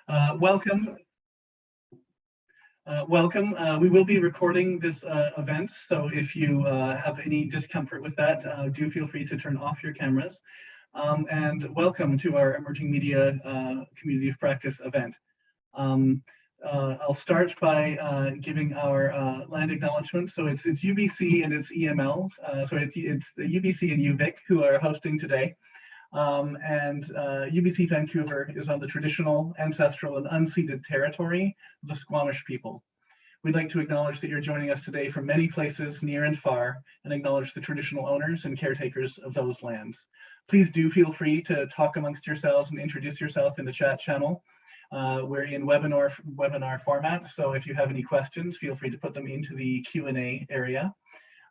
Welcome. Welcome. We will be recording this event, so if you have any discomfort with that, do feel free to turn off your cameras. And welcome to our Emerging Media Community of Practice event. I'll start by giving our land acknowledgement. So it's UBC and it's EML. So it's the UBC and UVic who are hosting today. UBC Vancouver is on the traditional, ancestral, and unceded territory of the Squamish people. We'd like to acknowledge that you're joining us today from many places near and far, and acknowledge the traditional owners and caretakers of those lands. Please do feel free to talk amongst yourselves and introduce yourself in the chat channel. We're in webinar format, so if you have any questions, feel free to put them into the Q&A area.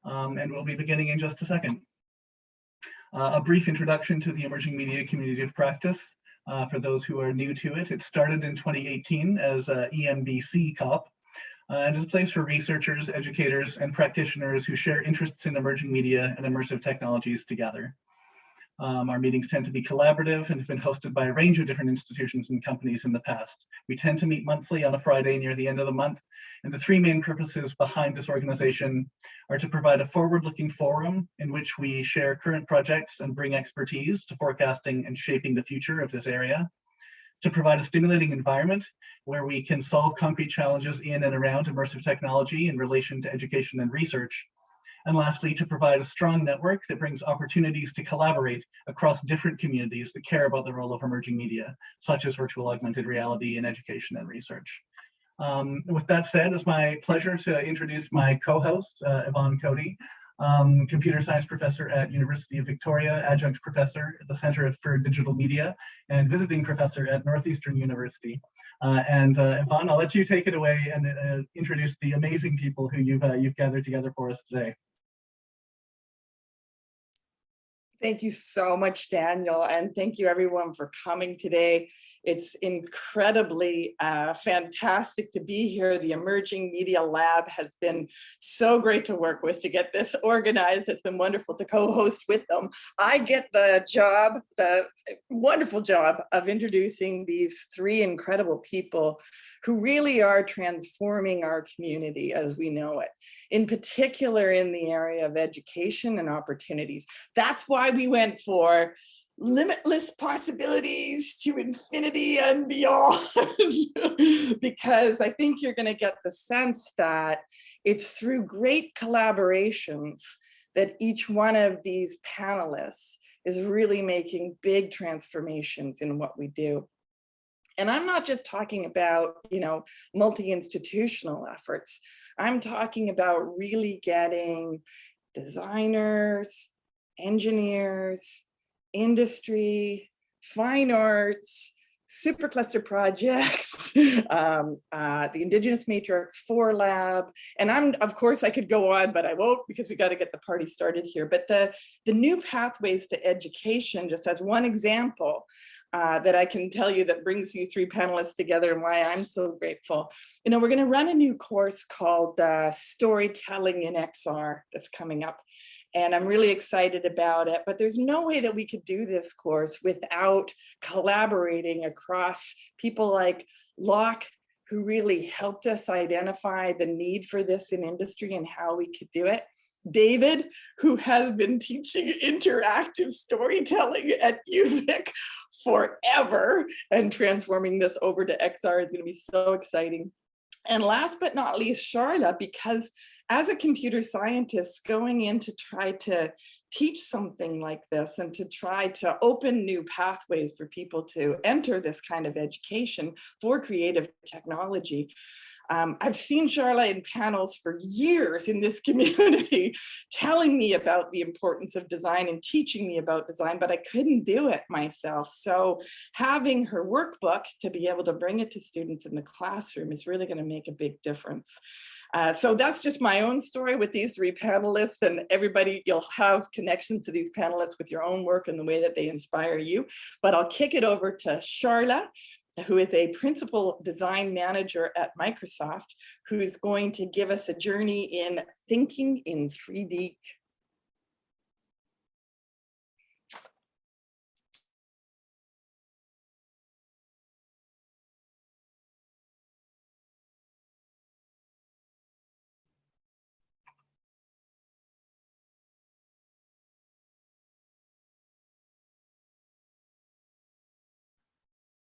And we'll be beginning in just a second. A brief introduction to the Emerging Media Community of Practice. For those who are new to it, it started in 2018 as EMCoP, and is a place for researchers, educators, and practitioners who share interests in emerging media and immersive technologies together. Our meetings tend to be collaborative and have been hosted by a range of different institutions and companies in the past. We tend to meet monthly on a Friday near the end of the month, and the three main purposes behind this organization are to provide a forward-looking forum in which we share current projects and bring expertise to forecasting and shaping the future of this area, to provide a stimulating environment where we can solve concrete challenges in and around immersive technology in relation to education and research, and lastly, to provide a strong network that brings opportunities to collaborate across different communities that care about the role of emerging media, such as virtual augmented reality in education and research. With that said, it's my pleasure to introduce my co-host, Yvonne Cody, computer science professor at University of Victoria, adjunct professor at the Center for Digital Media, and visiting professor at Northeastern University. Yvonne, I'll let you take it away and introduce the amazing people who you've gathered together for us today. Thank you so much, Daniel, and thank you everyone for coming today. It's incredibly fantastic to be here. The Emerging Media Lab has been so great to work with to get this organized. It's been wonderful to co-host with them. I get the wonderful job of introducing these three incredible people who really are transforming our community as we know it, in particular in the area of education and opportunities. That's why we went for limitless possibilities to infinity and beyond, because I think you're going to get the sense that it's through great collaborations that each one of these panelists is really making big transformations in what we do. And I'm not just talking about, multi-institutional efforts. I'm talking about really getting designers, engineers, industry, fine arts, supercluster projects, the Indigenous Matrix 4 Lab, and of course I could go on, but I won't because we got to get the party started here. But the new pathways to education, just as one example, that I can tell you that brings you three panelists together and why I'm so grateful. We're going to run a new course called Storytelling in XR that's coming up. And I'm really excited about it, but there's no way that we could do this course without collaborating across people like Loc, who really helped us identify the need for this in industry and how we could do it. David, who has been teaching interactive storytelling at UVic forever and transforming this over to XR is going to be so exciting. And last but not least, Charla, because as a computer scientist going in to try to teach something like this and to try to open new pathways for people to enter this kind of education for creative technology, I've seen Charla in panels for years in this community telling me about the importance of design and teaching me about design, but I couldn't do it myself. So having her workbook to be able to bring it to students in the classroom is really going to make a big difference. So that's just my own story with these three panelists, and everybody, you'll have connections to these panelists with your own work and the way that they inspire you. But I'll kick it over to Charla, who is a principal design manager at Microsoft, who is going to give us a journey in thinking in 3D.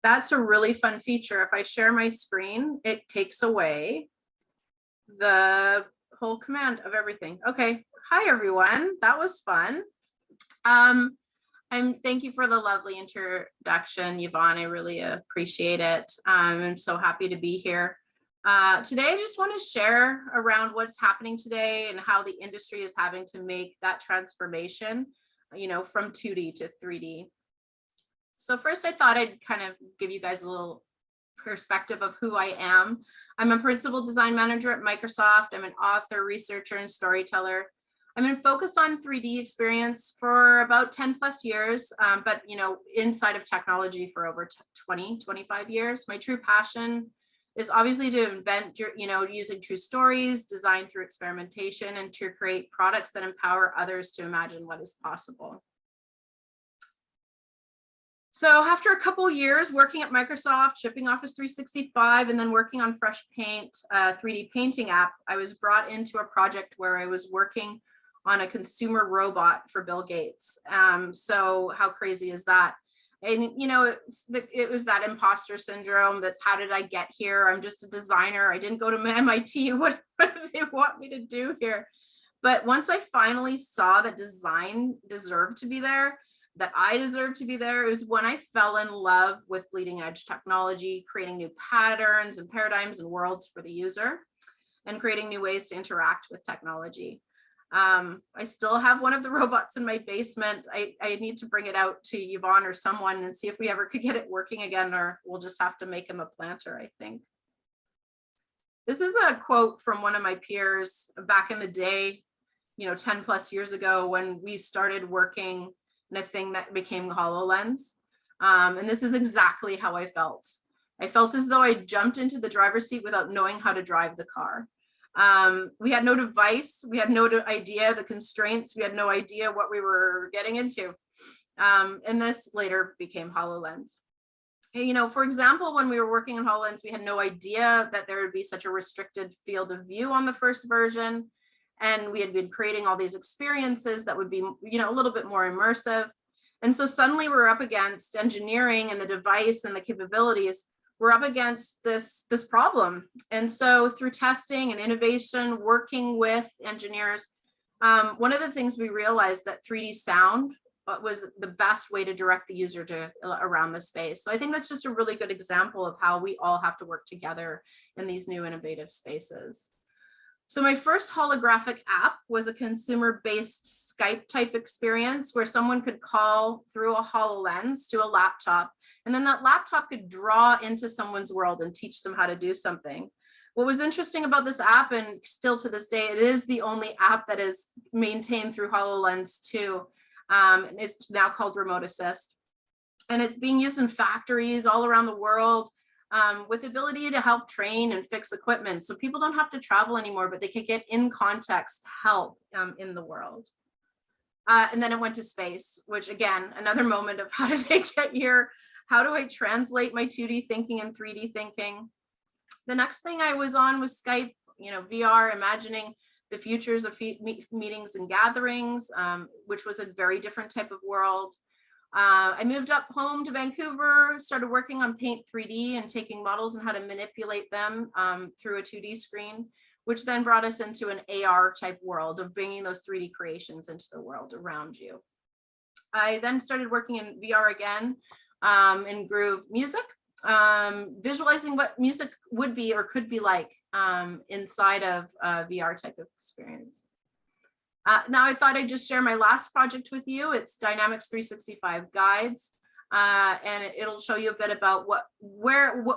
That's a really fun feature. If I share my screen, it takes away the whole command of everything. Okay. Hi, everyone. That was fun. Thank you for the lovely introduction, Yvonne. I really appreciate it. I'm so happy to be here. Today, I just want to share around what's happening today and how the industry is having to make that transformation, from 2D to 3D. So first, I thought I'd kind of give you guys a little perspective of who I am. I'm a principal design manager at Microsoft. I'm an author, researcher, and storyteller. I've been focused on 3D experience for about 10 plus years, but inside of technology for over 25 years. My true passion is obviously to invent, using true stories, design through experimentation, and to create products that empower others to imagine what is possible. So after a couple years working at Microsoft, shipping Office 365, and then working on Fresh Paint, 3D painting app, I was brought into a project where I was working on a consumer robot for Bill Gates. So how crazy is that? And it was that imposter syndrome. That's how did I get here? I'm just a designer. I didn't go to MIT. What do they want me to do here? But once I finally saw that design deserved to be there, that I deserved to be there, is when I fell in love with bleeding edge technology, creating new patterns and paradigms and worlds for the user, and creating new ways to interact with technology. I still have one of the robots in my basement. I need to bring it out to Yvonne or someone and see if we ever could get it working again, or we'll just have to make him a planter, I think. This is a quote from one of my peers back in the day, 10 plus years ago, when we started working in a thing that became HoloLens. And this is exactly how I felt. I felt as though I jumped into the driver's seat without knowing how to drive the car. We had no device, we had no idea the constraints, we had no idea what we were getting into. And this later became HoloLens. For example, when we were working on HoloLens, we had no idea that there would be such a restricted field of view on the first version. And we had been creating all these experiences that would be, a little bit more immersive. And so suddenly we're up against engineering and the device and the capabilities. We're up against this problem. And so through testing and innovation, working with engineers, one of the things we realized that 3D sound was the best way to direct the user to around the space. So I think that's just a really good example of how we all have to work together in these new innovative spaces. So my first holographic app was a consumer-based Skype type experience where someone could call through a HoloLens to a laptop, and then that laptop could draw into someone's world and teach them how to do something. What was interesting about this app, and still to this day, it is the only app that is maintained through HoloLens 2. It's now called Remote Assist. And it's being used in factories all around the world, with the ability to help train and fix equipment. So people don't have to travel anymore, but they can get in context help in the world. And then it went to space, which again, another moment of how did I get here? How do I translate my 2D thinking and 3D thinking? The next thing I was on was Skype, VR, imagining the futures of meetings and gatherings, which was a very different type of world. I moved up home to Vancouver, started working on Paint 3D and taking models and how to manipulate them through a 2D screen, which then brought us into an AR type world of bringing those 3D creations into the world around you. I then started working in VR again in Groove Music, visualizing what music would be or could be like inside of a VR type of experience. Now I thought I'd just share my last project with you. It's Dynamics 365 Guides, and it'll show you a bit about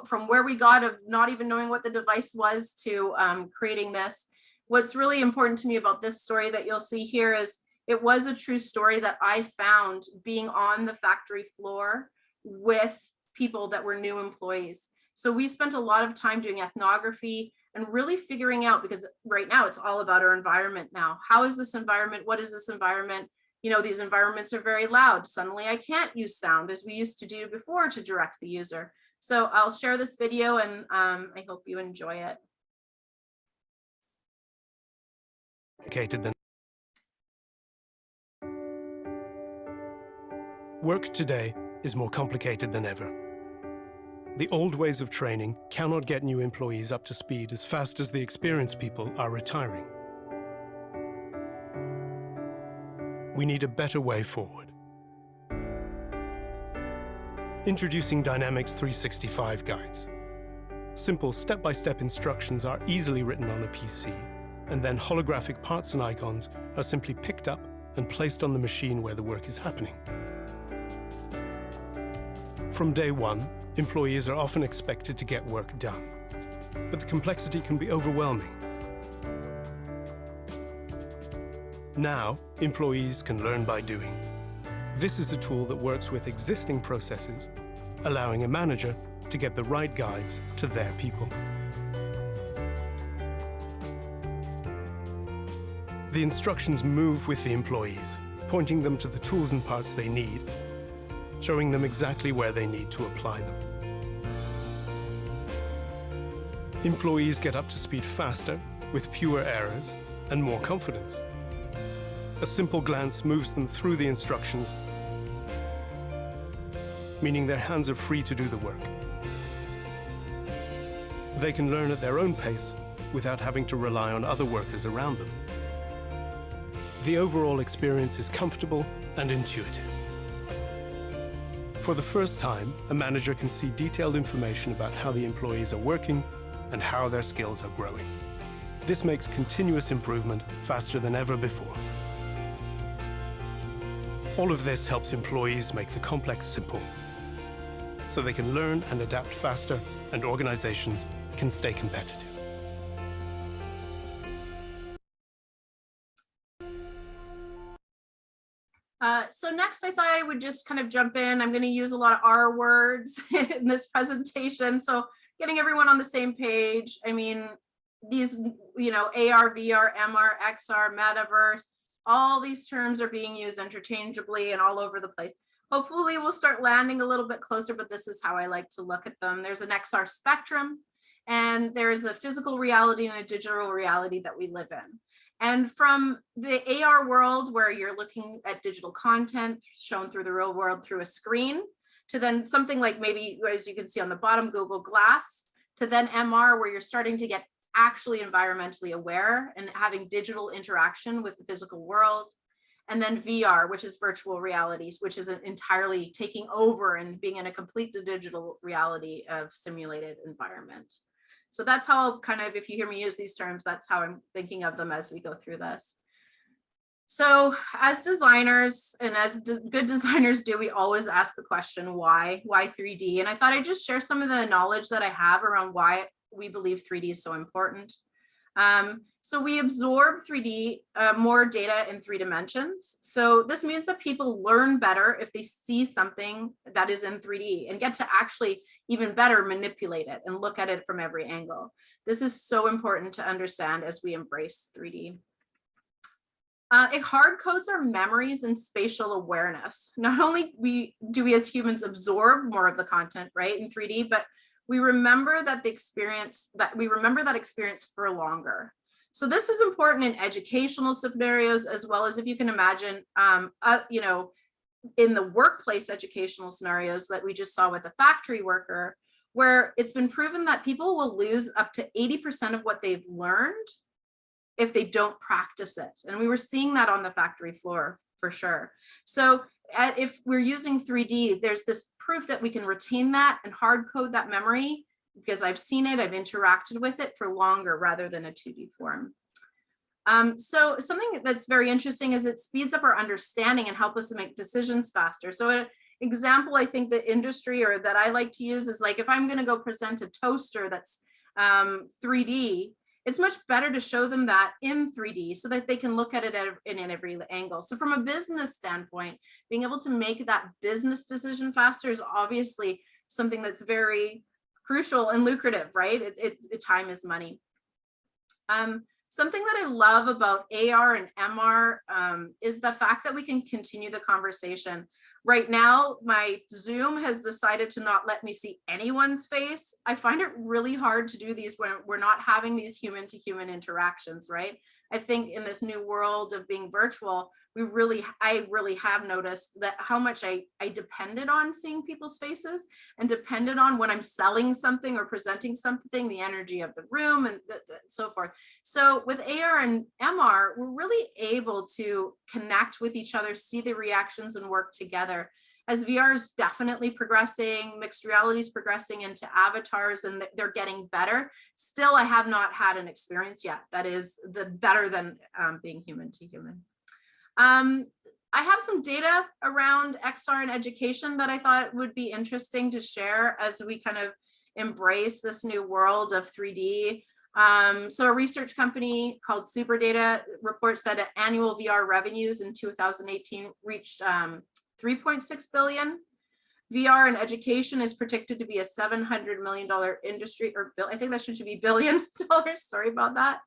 from where we got of not even knowing what the device was to creating this. What's really important to me about this story that you'll see here is it was a true story that I found being on the factory floor with people that were new employees. So we spent a lot of time doing ethnography and really figuring out, because right now it's all about our environment now. How is this environment? What is this environment? These environments are very loud. Suddenly I can't use sound as we used to do before to direct the user. So I'll share this video and I hope you enjoy it. Work today is more complicated than ever. The old ways of training cannot get new employees up to speed as fast as the experienced people are retiring. We need a better way forward. Introducing Dynamics 365 guides. Simple step-by-step instructions are easily written on a PC, and then holographic parts and icons are simply picked up and placed on the machine where the work is happening. From day one, employees are often expected to get work done, but the complexity can be overwhelming. Now, employees can learn by doing. This is a tool that works with existing processes, allowing a manager to get the right guides to their people. The instructions move with the employees, pointing them to the tools and parts they need, showing them exactly where they need to apply them. Employees get up to speed faster, with fewer errors and more confidence. A simple glance moves them through the instructions, meaning their hands are free to do the work. They can learn at their own pace without having to rely on other workers around them. The overall experience is comfortable and intuitive. For the first time, a manager can see detailed information about how the employees are working and how their skills are growing. This makes continuous improvement faster than ever before. All of this helps employees make the complex simple, so they can learn and adapt faster and organizations can stay competitive. So next I thought I would just kind of jump in. I'm going to use a lot of R words in this presentation. So getting everyone on the same page. I mean, these, AR, VR, MR, XR, metaverse, all these terms are being used interchangeably and all over the place. Hopefully we'll start landing a little bit closer, but this is how I like to look at them. There's an XR spectrum, and there's a physical reality and a digital reality that we live in. And from the AR world, where you're looking at digital content shown through the real world through a screen, to then something like maybe, as you can see on the bottom, Google Glass, to then MR, where you're starting to get actually environmentally aware and having digital interaction with the physical world. And then VR, which is virtual realities, which is entirely taking over and being in a complete digital reality of simulated environment. So that's how I'll kind of, if you hear me use these terms, that's how I'm thinking of them as we go through this. So as designers, and as good designers do, we always ask the question, why 3D? And I thought I'd just share some of the knowledge that I have around why we believe 3D is so important. So we absorb 3D, more data in 3 dimensions. So this means that people learn better if they see something that is in 3D and get to actually even better manipulate it and look at it from every angle. This is so important to understand as we embrace 3D. It hard codes our memories and spatial awareness. Not only do we as humans absorb more of the content, right, in 3D, but we remember that experience for longer. So this is important in educational scenarios, as well as if you can imagine, in the workplace educational scenarios that we just saw with a factory worker, where it's been proven that people will lose up to 80% of what they've learned if they don't practice it. And we were seeing that on the factory floor for sure. So if we're using 3D, there's this proof that we can retain that and hard code that memory, because I've seen it, I've interacted with it for longer rather than a 2D form. So something that's very interesting is it speeds up our understanding and help us to make decisions faster. So an example I think the industry or that I like to use is like, if I'm going to go present a toaster that's 3D, it's much better to show them that in 3D so that they can look at it in every angle. So from a business standpoint, being able to make that business decision faster is obviously something that's very crucial and lucrative, right? Time is money. Something that I love about AR and MR is the fact that we can continue the conversation. Right now, my Zoom has decided to not let me see anyone's face. I find it really hard to do these when we're not having these human to human interactions, right? I think in this new world of being virtual, I really have noticed that how much I depended on seeing people's faces, and depended on when I'm selling something or presenting something, the energy of the room and so forth. So with AR and MR, we're really able to connect with each other, see the reactions, and work together. As VR is definitely progressing, mixed reality is progressing into avatars, and they're getting better. Still, I have not had an experience yet that is better than being human to human. I have some data around XR and education that I thought would be interesting to share as we kind of embrace this new world of 3D. So a research company called Superdata reports that annual VR revenues in 2018 reached 3.6 billion. VR and education is predicted to be a $700 million industry, or I think that should be $1 billion. Sorry about that.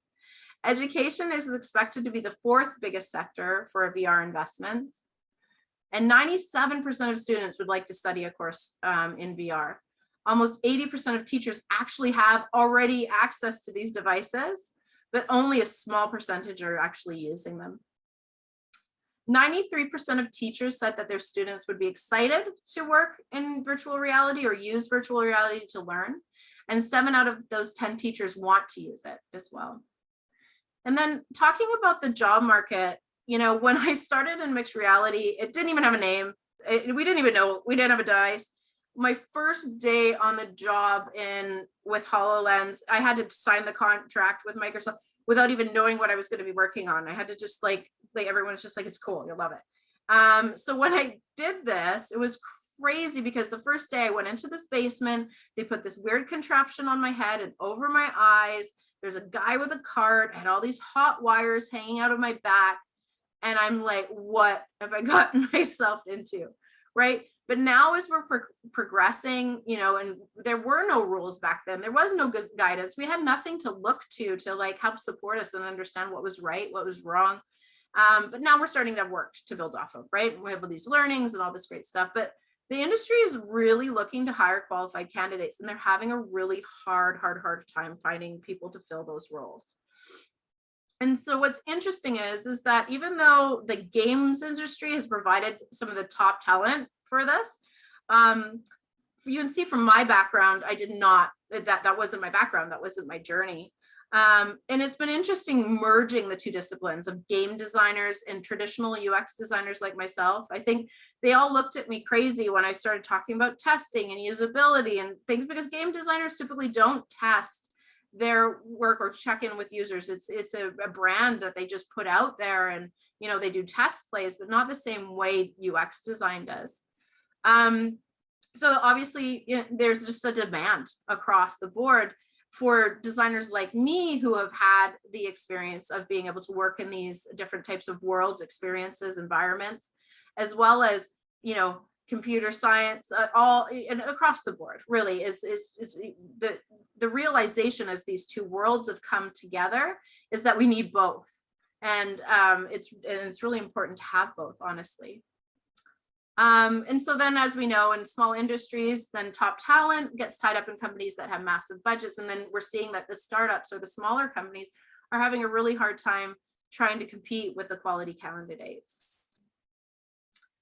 Education is expected to be the 4th biggest sector for VR investments. And 97% of students would like to study a course in VR. Almost 80% of teachers actually have already access to these devices, but only a small percentage are actually using them. 93% of teachers said that their students would be excited to work in virtual reality or use virtual reality to learn. And 7 out of those 10 teachers want to use it as well. And then talking about the job market, you know, when I started in mixed reality, it didn't even have a name. We didn't even know, we didn't have a dice. My first day on the job with HoloLens, I had to sign the contract with Microsoft without even knowing what I was going to be working on. I had to just like everyone's just like, it's cool, you'll love it. So when I did this, it was crazy because the first day I went into this basement, they put this weird contraption on my head and over my eyes. There's a guy with a cart, I had all these hot wires hanging out of my back. And I'm like, what have I gotten myself into, right? But now as we're progressing, you know, and there were no rules back then, there was no guidance. We had nothing to look to like help support us and understand what was right, what was wrong. But now we're starting to have work to build off of, right? We have all these learnings and all this great stuff, but the industry is really looking to hire qualified candidates, and they're having a really hard time finding people to fill those roles. And so what's interesting is that even though the games industry has provided some of the top talent for this, you can see from my background, I did not, that wasn't my background, that wasn't my journey. And it's been interesting merging the two disciplines of game designers and traditional UX designers like myself. I think they all looked at me crazy when I started talking about testing and usability and things, because game designers typically don't test their work or check in with users. It's a brand that they just put out there, and you know, they do test plays, but not the same way UX design does. So obviously there's just a demand across the board for designers like me who have had the experience of being able to work in these different types of worlds, experiences, environments, as well as, you know, computer science, all and across the board. Really is the realization as these two worlds have come together is that we need both, and it's really important to have both, honestly. And so then, as we know, in small industries, then top talent gets tied up in companies that have massive budgets. And then we're seeing that the startups or the smaller companies are having a really hard time trying to compete with the quality candidates.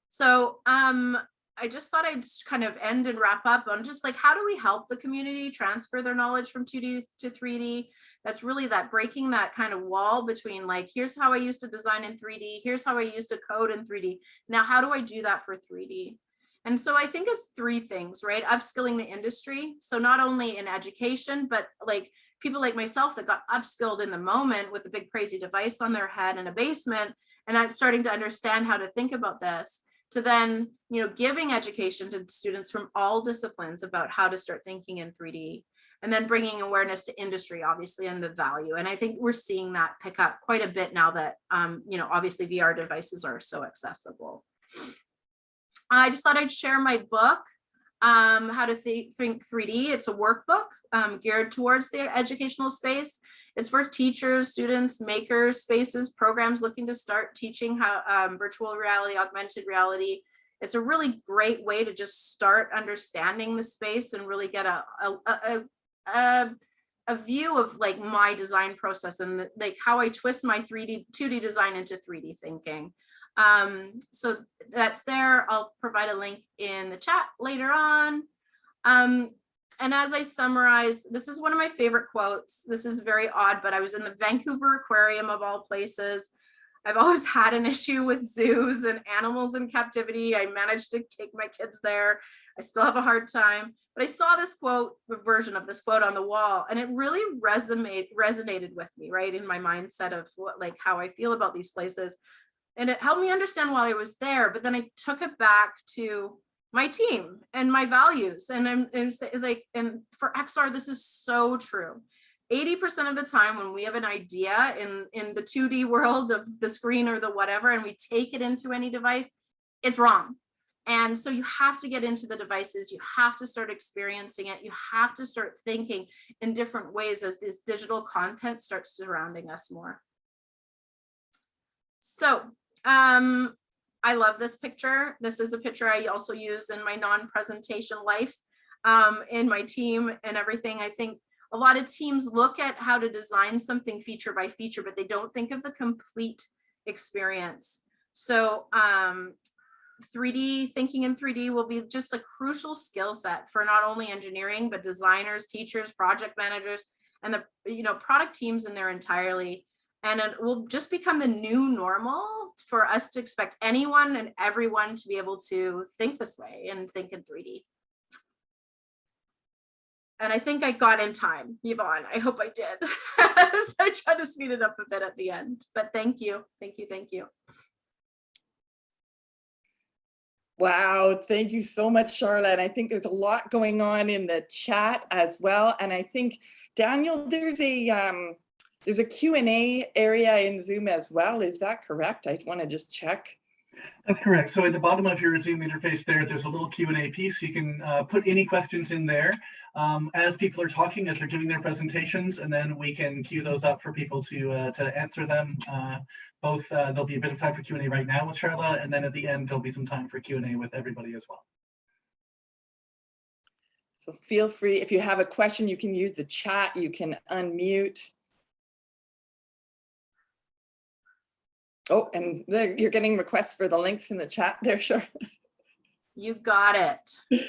So I just thought I'd kind of end and wrap up on just like, how do we help the community transfer their knowledge from 2D to 3D? That's really that breaking that kind of wall between like, here's how I used to design in 3D, here's how I used to code in 3D. Now, how do I do that for 3D? And so I think it's 3 things, right? Upskilling the industry. So not only in education, but like people like myself that got upskilled in the moment with a big crazy device on their head in a basement, and I'm starting to understand how to think about this, to then, you know, giving education to students from all disciplines about how to start thinking in 3D, and then bringing awareness to industry, obviously, and the value. And I think we're seeing that pick up quite a bit now that, you know, obviously VR devices are so accessible. I just thought I'd share my book, How to Think 3D. It's a workbook geared towards the educational space. It's for teachers, students, makers, spaces, programs looking to start teaching how virtual reality, augmented reality. It's a really great way to just start understanding the space and really get a a view of like my design process and like how I twist my 2D design into 3D thinking. So that's there. I'll provide a link in the chat later on. And as I summarize, this is one of my favorite quotes. This is very odd, but I was in the Vancouver Aquarium of all places. I've always had an issue with zoos and animals in captivity. I managed to take my kids there. I still have a hard time, but I saw this quote, a version of this quote on the wall, and it really resonated with me, right? In my mindset of what, like how I feel about these places. And it helped me understand why I was there, but then I took it back to my team and my values. And for XR, this is so true. 80% of the time when we have an idea in the 2D world of the screen or the whatever, and we take it into any device, it's wrong. And so you have to get into the devices, you have to start experiencing it, you have to start thinking in different ways as this digital content starts surrounding us more. So I love this picture. This is a picture I also use in my non-presentation life, in my team and everything. I think a lot of teams look at how to design something feature by feature, but they don't think of the complete experience. So 3D, thinking in 3D will be just a crucial skill set for not only engineering, but designers, teachers, project managers, and the product teams in there entirely. And it will just become the new normal for us to expect anyone and everyone to be able to think this way and think in 3D. And I think I got in time, Yvonne. I hope I did. So I tried to speed it up a bit at the end, but thank you. Thank you. Thank you. Wow, thank you so much, Charla. And I think there's a lot going on in the chat as well. And I think, Daniel, there's a Q&A area in Zoom as well. Is that correct? I want to just check. That's correct. So at the bottom of your Zoom interface there's a little Q&A piece. You can put any questions in there as people are talking, as they're giving their presentations, and then we can queue those up for people to answer them. There'll be a bit of time for Q&A right now with Charla, and then at the end, there'll be some time for Q&A with everybody as well. So feel free, if you have a question, you can use the chat, you can unmute. Oh, and there, you're getting requests for the links in the chat there, Charla. You got it.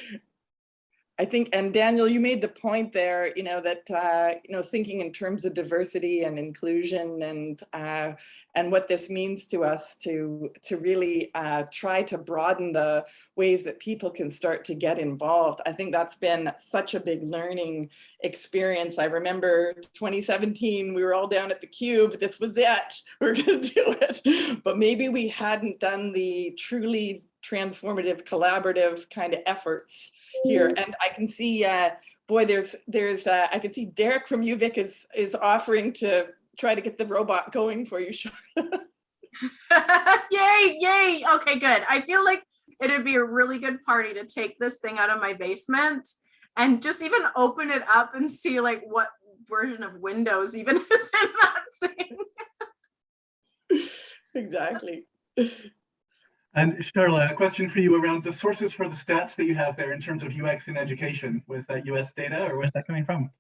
I think, and Daniel, you made the point there, that, thinking in terms of diversity and inclusion and what this means to us to really try to broaden the ways that people can start to get involved. I think that's been such a big learning experience. I remember 2017, we were all down at the Cube. This was it. We're going to do it. But maybe we hadn't done the truly transformative, collaborative kind of efforts here. And I can see, boy, I can see Derek from UVic is offering to try to get the robot going for you, Charla. Yay, yay. Okay, good. I feel like it'd be a really good party to take this thing out of my basement and just even open it up and see like what version of Windows even is in that thing. Exactly. And Charla, a question for you around the sources for the stats that you have there in terms of UX in education. Was that US data or where's that coming from?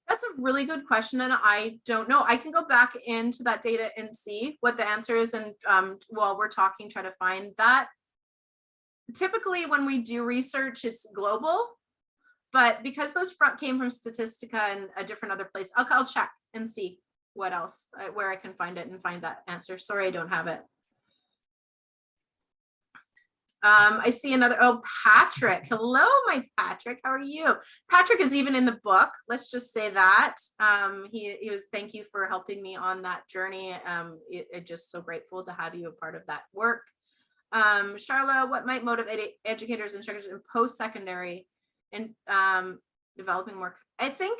That's a really good question, and I don't know. I can go back into that data and see what the answer is, and while we're talking, try to find that. Typically, when we do research, it's global, but because those came from Statistica and a different other place, I'll check and see what else, where I can find it and find that answer. Sorry, I don't have it. I see another, Patrick. Hello, my Patrick. How are you? Patrick is even in the book. Let's just say that. He was, thank you for helping me on that journey. I'm just so grateful to have you a part of that work. Charla, what might motivate educators and instructors in post-secondary and developing more? I think,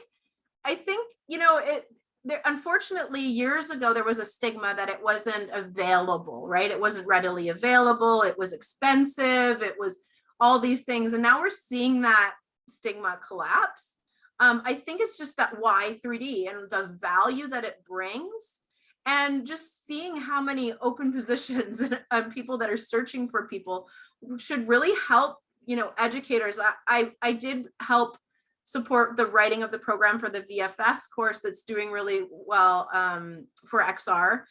unfortunately, years ago, there was a stigma that it wasn't available, right? It wasn't readily available. It was expensive. It was all these things. And now we're seeing that stigma collapse. I think it's just that why 3D and the value that it brings, and just seeing how many open positions and people that are searching for people should really help, educators. I did help support the writing of the program for the VFS course that's doing really well for XR.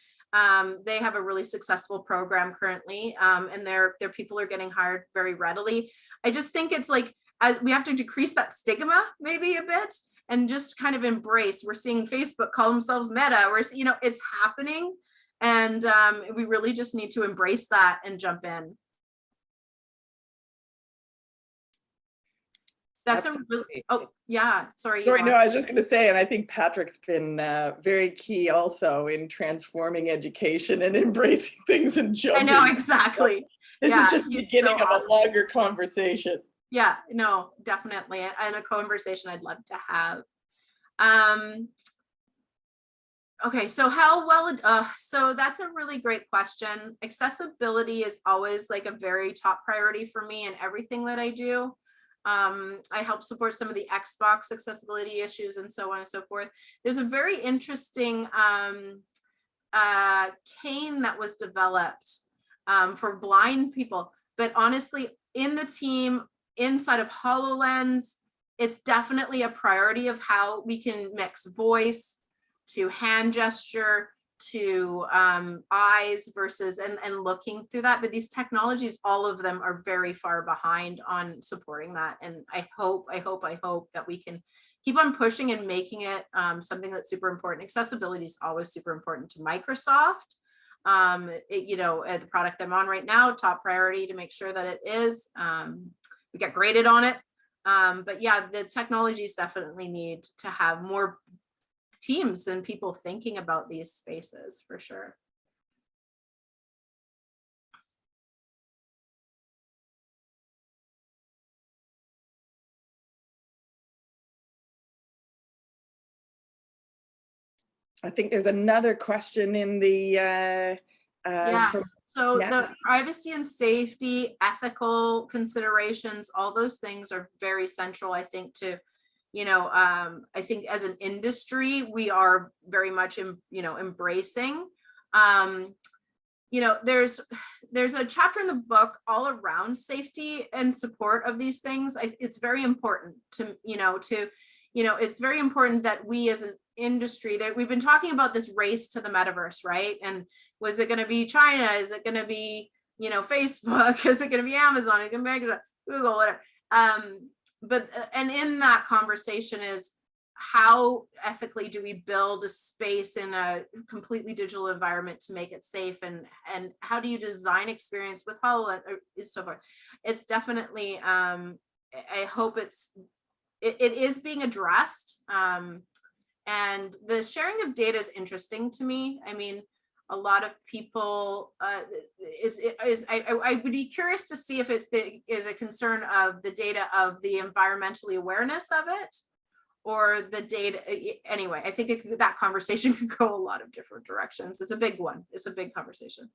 They have a really successful program currently, and their people are getting hired very readily. I just think it's like, we have to decrease that stigma maybe a bit and just kind of embrace. We're seeing Facebook call themselves Meta. It's happening, and we really just need to embrace that and jump in. That's Absolutely. Sorry. Sorry, no, I was just going to say, and I think Patrick's been very key also in transforming education and embracing things and jumping. I know, exactly. This is just the beginning of a longer conversation. Yeah, no, definitely. And a conversation I'd love to have. Okay, so so that's a really great question. Accessibility is always like a very top priority for me in everything that I do. I help support some of the Xbox accessibility issues and so on and so forth. There's a very interesting cane that was developed for blind people, but honestly, in the team inside of HoloLens, it's definitely a priority of how we can mix voice to hand gesture to eyes versus and looking through that. But these technologies, all of them are very far behind on supporting that. And I hope that we can keep on pushing and making it something that's super important. Accessibility is always super important to Microsoft. The product I'm on right now, top priority to make sure that it is. We get graded on it. But yeah, the technologies definitely need to have more teams and people thinking about these spaces for sure. I think there's another question in the the privacy and safety, ethical considerations, all those things are very central, I think, to I think as an industry, we are very much, embracing. There's a chapter in the book all around safety and support of these things. It's very important it's very important that we as an industry, that we've been talking about this race to the metaverse, right? And was it going to be China? Is it going to be, Facebook? Is it going to be Amazon? Is it going to be Google? Whatever. And in that conversation is, how ethically do we build a space in a completely digital environment to make it safe, and how do you design experience with HoloLens and so forth? It's definitely I hope it is being addressed, and the sharing of data is interesting to me. I mean, a lot of people I would be curious to see if it's the concern of the data of the environmentally awareness of it, or the data. Anyway, I think that conversation could go a lot of different directions. It's a big one. It's a big conversation.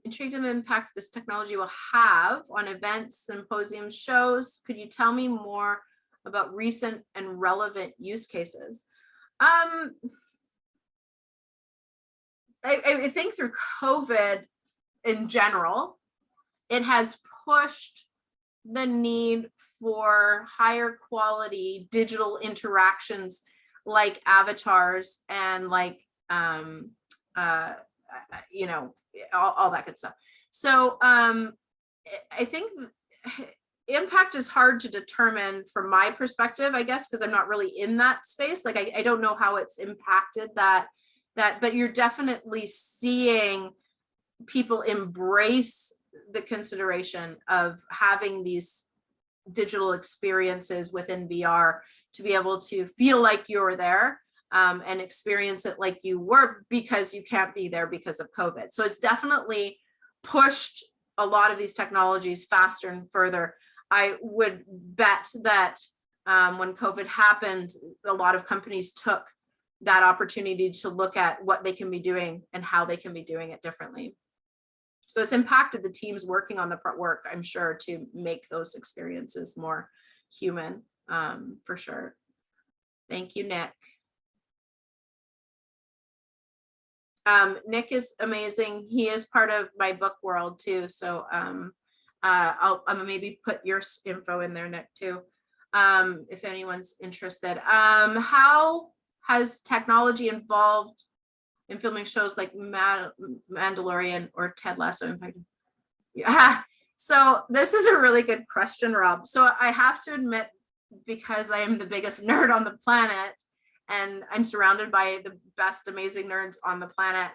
Intrigued in the impact this technology will have on events, symposiums, shows. Could you tell me more about recent and relevant use cases? I think through COVID in general, it has pushed the need for higher quality digital interactions like avatars and like, all that good stuff. So I think impact is hard to determine from my perspective, I guess, because I'm not really in that space. Like, I don't know how it's impacted that, but you're definitely seeing people embrace the consideration of having these digital experiences within VR to be able to feel like you're there, and experience it like you were, because you can't be there because of COVID. So it's definitely pushed a lot of these technologies faster and further. I would bet that when COVID happened, a lot of companies took that opportunity to look at what they can be doing and how they can be doing it differently. So it's impacted the teams working on the work, I'm sure, to make those experiences more human, for sure. Thank you, Nick. Nick is amazing. He is part of my book world too. So I'll maybe put your info in there, Nick, too, if anyone's interested. How has technology involved in filming shows like Mandalorian or Ted Lasso impacted? Yeah. So this is a really good question, Rob. So I have to admit, because I am the biggest nerd on the planet and I'm surrounded by the best amazing nerds on the planet,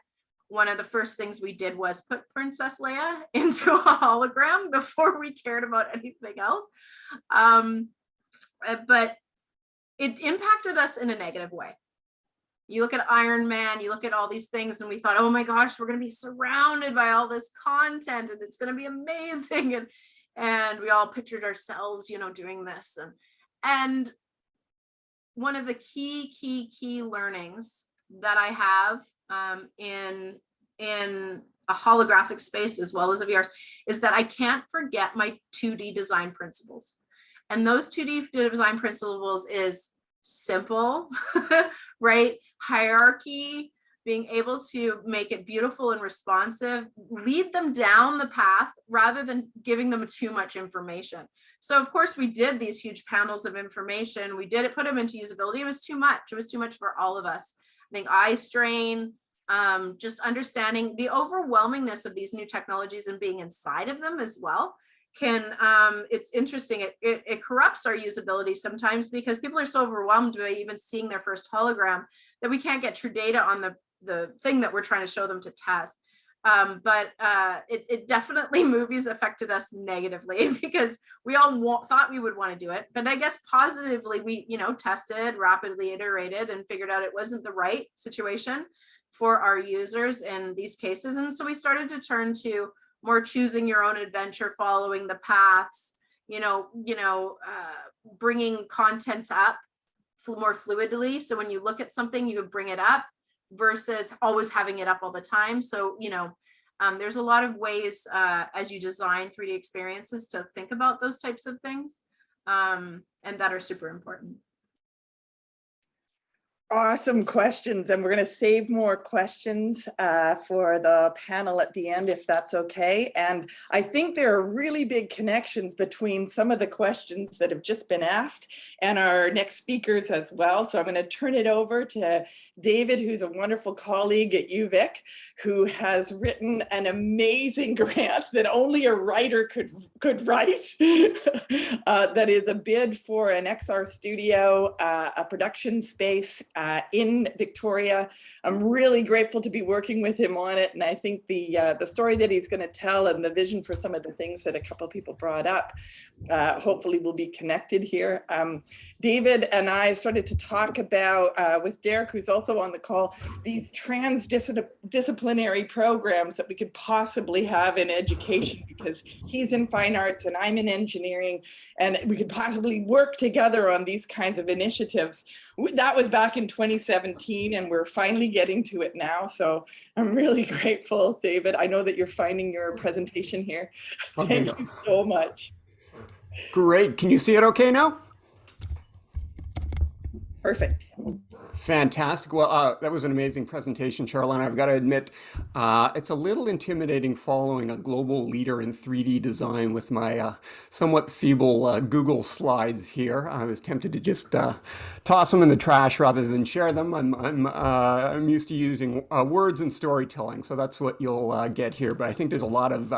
one of the first things we did was put Princess Leia into a hologram before we cared about anything else. But it impacted us in a negative way. You look at Iron Man, you look at all these things, and we thought, oh my gosh, we're going to be surrounded by all this content and it's going to be amazing. And we all pictured ourselves, doing this. And one of the key learnings that I have in a holographic space as well as a VR is that I can't forget my 2D design principles. And those 2D design principles is simple, right? Hierarchy, being able to make it beautiful and responsive, lead them down the path rather than giving them too much information. So of course we did these huge panels of information. We did put them into usability. It was too much. It was too much for all of us. I think eye strain, just understanding the overwhelmingness of these new technologies and being inside of them as well can, it's interesting. It corrupts our usability sometimes because people are so overwhelmed by even seeing their first hologram that we can't get true data on the thing that we're trying to show them to test. But it definitely, movies affected us negatively because we all thought we would want to do it. But I guess positively, we, tested, rapidly iterated and figured out it wasn't the right situation for our users in these cases. And so we started to turn to more choosing your own adventure, following the paths, bringing content up more fluidly. So when you look at something, you would bring it up versus always having it up all the time. So, there's a lot of ways as you design 3D experiences to think about those types of things, and that are super important. Awesome questions, and we're going to save more questions for the panel at the end, if that's okay. And I think there are really big connections between some of the questions that have just been asked and our next speakers as well. So I'm going to turn it over to David, who's a wonderful colleague at UVic, who has written an amazing grant that only a writer could write. That is a bid for an XR studio, a production space in Victoria. I'm really grateful to be working with him on it. And I think the story that he's going to tell and the vision for some of the things that a couple of people brought up, hopefully will be connected here. David and I started to talk about, with Derek, who's also on the call, these transdisciplinary programs that we could possibly have in education, because he's in fine arts and I'm in engineering, and we could possibly work together on these kinds of initiatives. That was back in 2017, and we're finally getting to it now. So I'm really grateful, David. I know that you're finding your presentation here. Thank you so much. Great. Can you see it okay now? Perfect. Fantastic. Well, that was an amazing presentation, Charla, and I've got to admit, it's a little intimidating following a global leader in 3D design with my somewhat feeble Google slides here. I was tempted to just toss them in the trash rather than share them. I'm used to using words and storytelling, so that's what you'll get here. But I think there's a lot of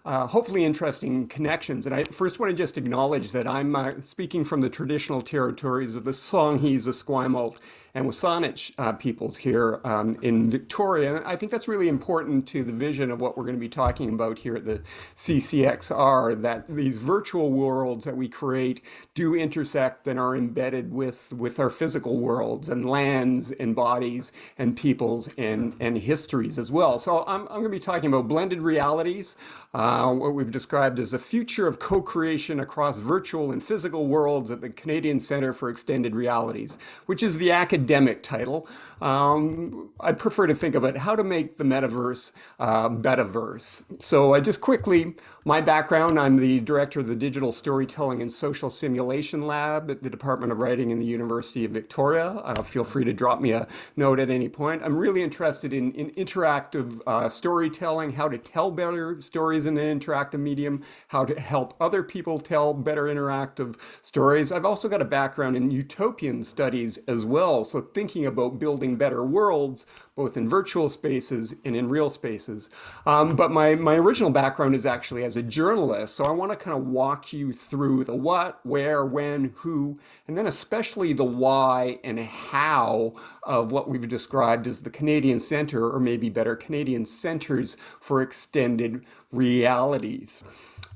hopefully interesting connections. And I first want to just acknowledge that I'm speaking from the traditional territories of the Songhees, the Esquimalt, and Wasanich peoples here in Victoria. And I think that's really important to the vision of what we're going to be talking about here at the CCXR, that these virtual worlds that we create do intersect and are embedded with our physical worlds and lands and bodies and peoples and histories as well. So I'm going to be talking about blended realities, what we've described as a future of co-creation across virtual and physical worlds at the Canadian Centre for Extended Realities, which is the academic title. I prefer to think of it, how to make the metaverse metaverse. So just quickly, My background, I'm the director of the Digital Storytelling and Social Simulation Lab at the Department of Writing in the University of Victoria. Feel free to drop me a note at any point. I'm really interested in interactive storytelling, how to tell better stories in an interactive medium, how to help other people tell better interactive stories. I've also got a background in utopian studies as well, so thinking about building better worlds, both in virtual spaces and in real spaces. But my original background is actually as a journalist, so I want to kind of walk you through the what, where, when, who, and then especially the why and how of what we've described as the Canadian Centre, or maybe better, Canadian Centres for Extended Realities.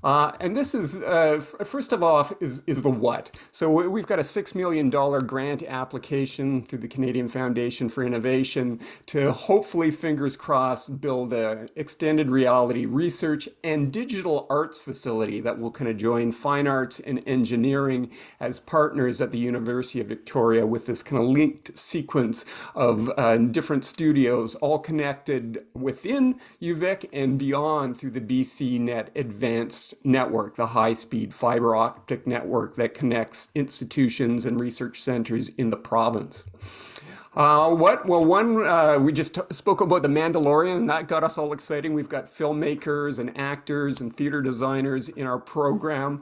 And this is, first of all, is the what. So we've got a $6 million grant application through the Canadian Foundation for Innovation to hopefully, fingers crossed, build an extended reality research and digital arts facility that will kind of join fine arts and engineering as partners at the University of Victoria with this kind of linked sequence of different studios, all connected within UVic and beyond through the BCnet Advanced Network, the high-speed fiber optic network that connects institutions and research centers in the province. What? Well, one, we just spoke about The Mandalorian. That got us all exciting. We've got filmmakers and actors and theater designers in our program.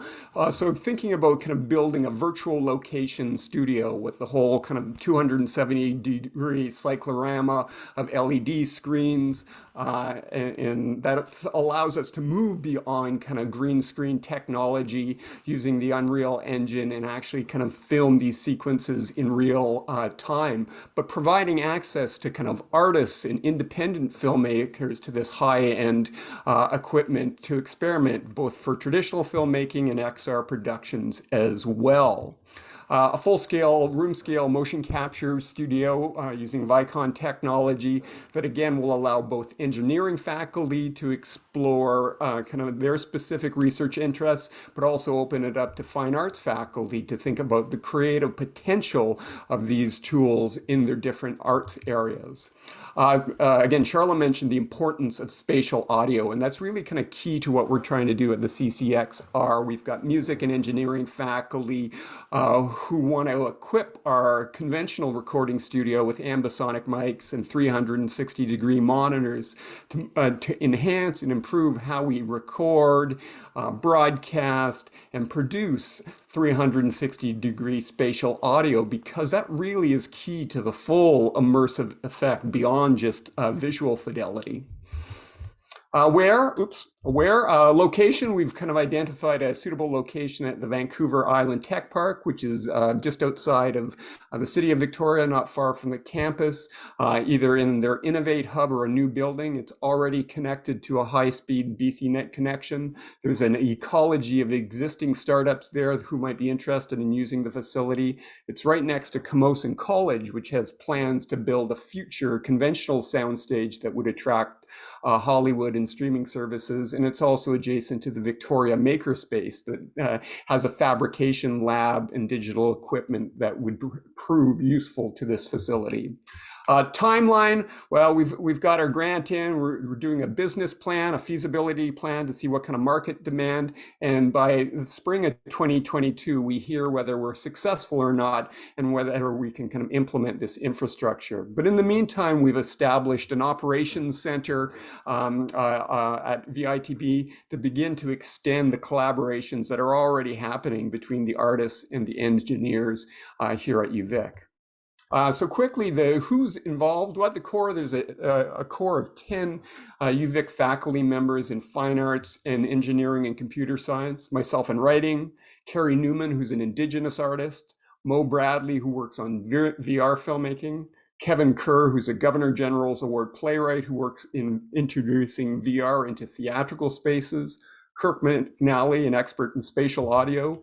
So thinking about kind of building a virtual location studio with the whole kind of 270-degree cyclorama of LED screens. And that allows us to move beyond kind of green screen technology using the Unreal Engine and actually kind of film these sequences in real time, but providing access to kind of artists and independent filmmakers to this high-end equipment to experiment both for traditional filmmaking and XR productions as well. A full-scale, room-scale motion capture studio using Vicon technology that again will allow both engineering faculty to explore kind of their specific research interests, but also open it up to fine arts faculty to think about the creative potential of these tools in their different arts areas. Again, Charla mentioned the importance of spatial audio, and that's really kind of key to what we're trying to do at the CCXR. We've got music and engineering faculty who want to equip our conventional recording studio with ambisonic mics and 360-degree monitors to enhance and improve how we record, broadcast, and produce 360-degree spatial audio, because that really is key to the full immersive effect beyond just visual fidelity. Location, we've kind of identified a suitable location at the Vancouver Island Tech Park, which is just outside of the city of Victoria, not far from the campus, either in their Innovate Hub or a new building. It's already connected to a high-speed BCnet connection. There's an ecology of existing startups there who might be interested in using the facility. It's right next to Camosun College, which has plans to build a future conventional soundstage that would attract Hollywood and streaming services, and it's also adjacent to the Victoria Makerspace that has a fabrication lab and digital equipment that would prove useful to this facility. Timeline, well, we've got our grant in, we're doing a business plan, a feasibility plan to see what kind of market demand, and by the spring of 2022, we hear whether we're successful or not, and whether we can kind of implement this infrastructure. But in the meantime, we've established an operations center at VITB to begin to extend the collaborations that are already happening between the artists and the engineers here at UVic. So quickly, who's involved? Well, at the core, there's a core of 10 UVic faculty members in fine arts and engineering and computer science, myself in writing, Carrie Newman, who's an Indigenous artist, Mo Bradley, who works on VR filmmaking, Kevin Kerr, who's a Governor General's Award playwright who works in introducing VR into theatrical spaces, Kirk McNally, an expert in spatial audio,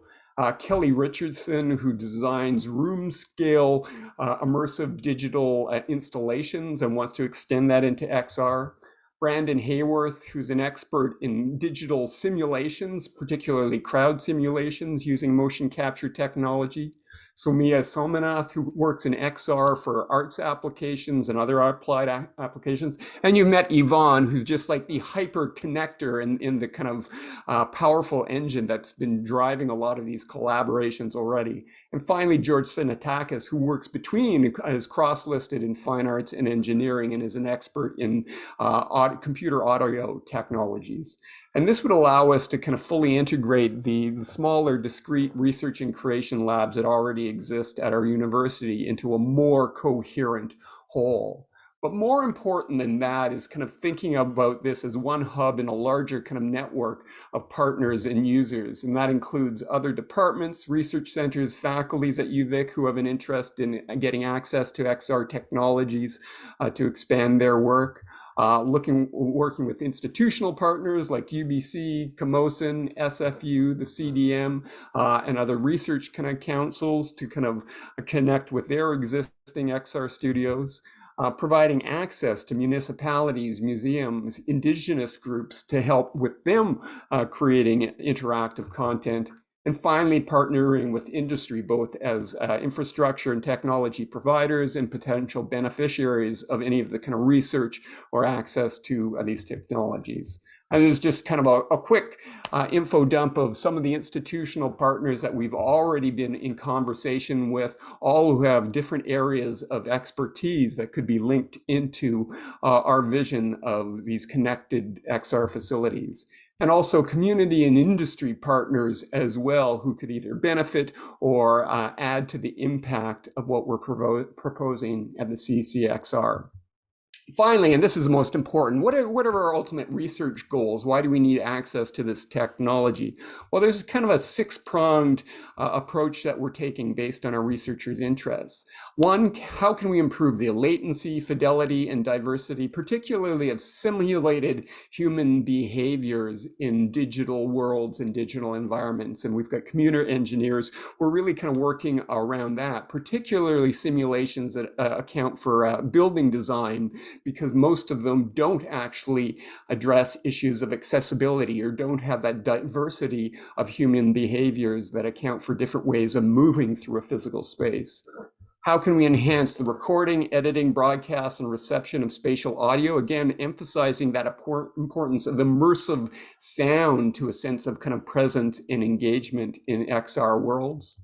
Kelly Richardson, who designs room-scale immersive digital installations and wants to extend that into XR. Brandon Hayworth, who's an expert in digital simulations, particularly crowd simulations using motion capture technology. Soumya Somanath, who works in XR for arts applications and other applied applications. And you met Yvonne, who's just like the hyper connector in the kind of powerful engine that's been driving a lot of these collaborations already. And finally, George Sinatakis, who works between, is cross-listed in fine arts and engineering and is an expert in computer audio technologies. And this would allow us to kind of fully integrate the smaller, discrete research and creation labs that already exist at our university into a more coherent whole. But more important than that is kind of thinking about this as one hub in a larger kind of network of partners and users. And that includes other departments, research centers, faculties at UVic who have an interest in getting access to XR technologies to expand their work. Working with institutional partners like UBC, Camosun, SFU, the CDM, and other research kind of councils to kind of connect with their existing XR studios. Providing access to municipalities, museums, indigenous groups to help with them creating interactive content. And finally, partnering with industry, both as infrastructure and technology providers and potential beneficiaries of any of the kind of research or access to these technologies. And there's just kind of a quick info dump of some of the institutional partners that we've already been in conversation with, all who have different areas of expertise that could be linked into our vision of these connected XR facilities. And also community and industry partners as well, who could either benefit or add to the impact of what we're proposing at the CCXR. Finally, and this is the most important, what are our ultimate research goals? Why do we need access to this technology? Well, there's kind of a six-pronged approach that we're taking based on our researchers' interests. One, how can we improve the latency, fidelity, and diversity, particularly of simulated human behaviors in digital worlds and digital environments? And we've got computer engineers who are really kind of working around that, particularly simulations that account for building design, because most of them don't actually address issues of accessibility or don't have that diversity of human behaviors that account for different ways of moving through a physical space. How can we enhance the recording, editing, broadcast, and reception of spatial audio? Again, emphasizing that importance of immersive sound to a sense of kind of presence and engagement in XR worlds.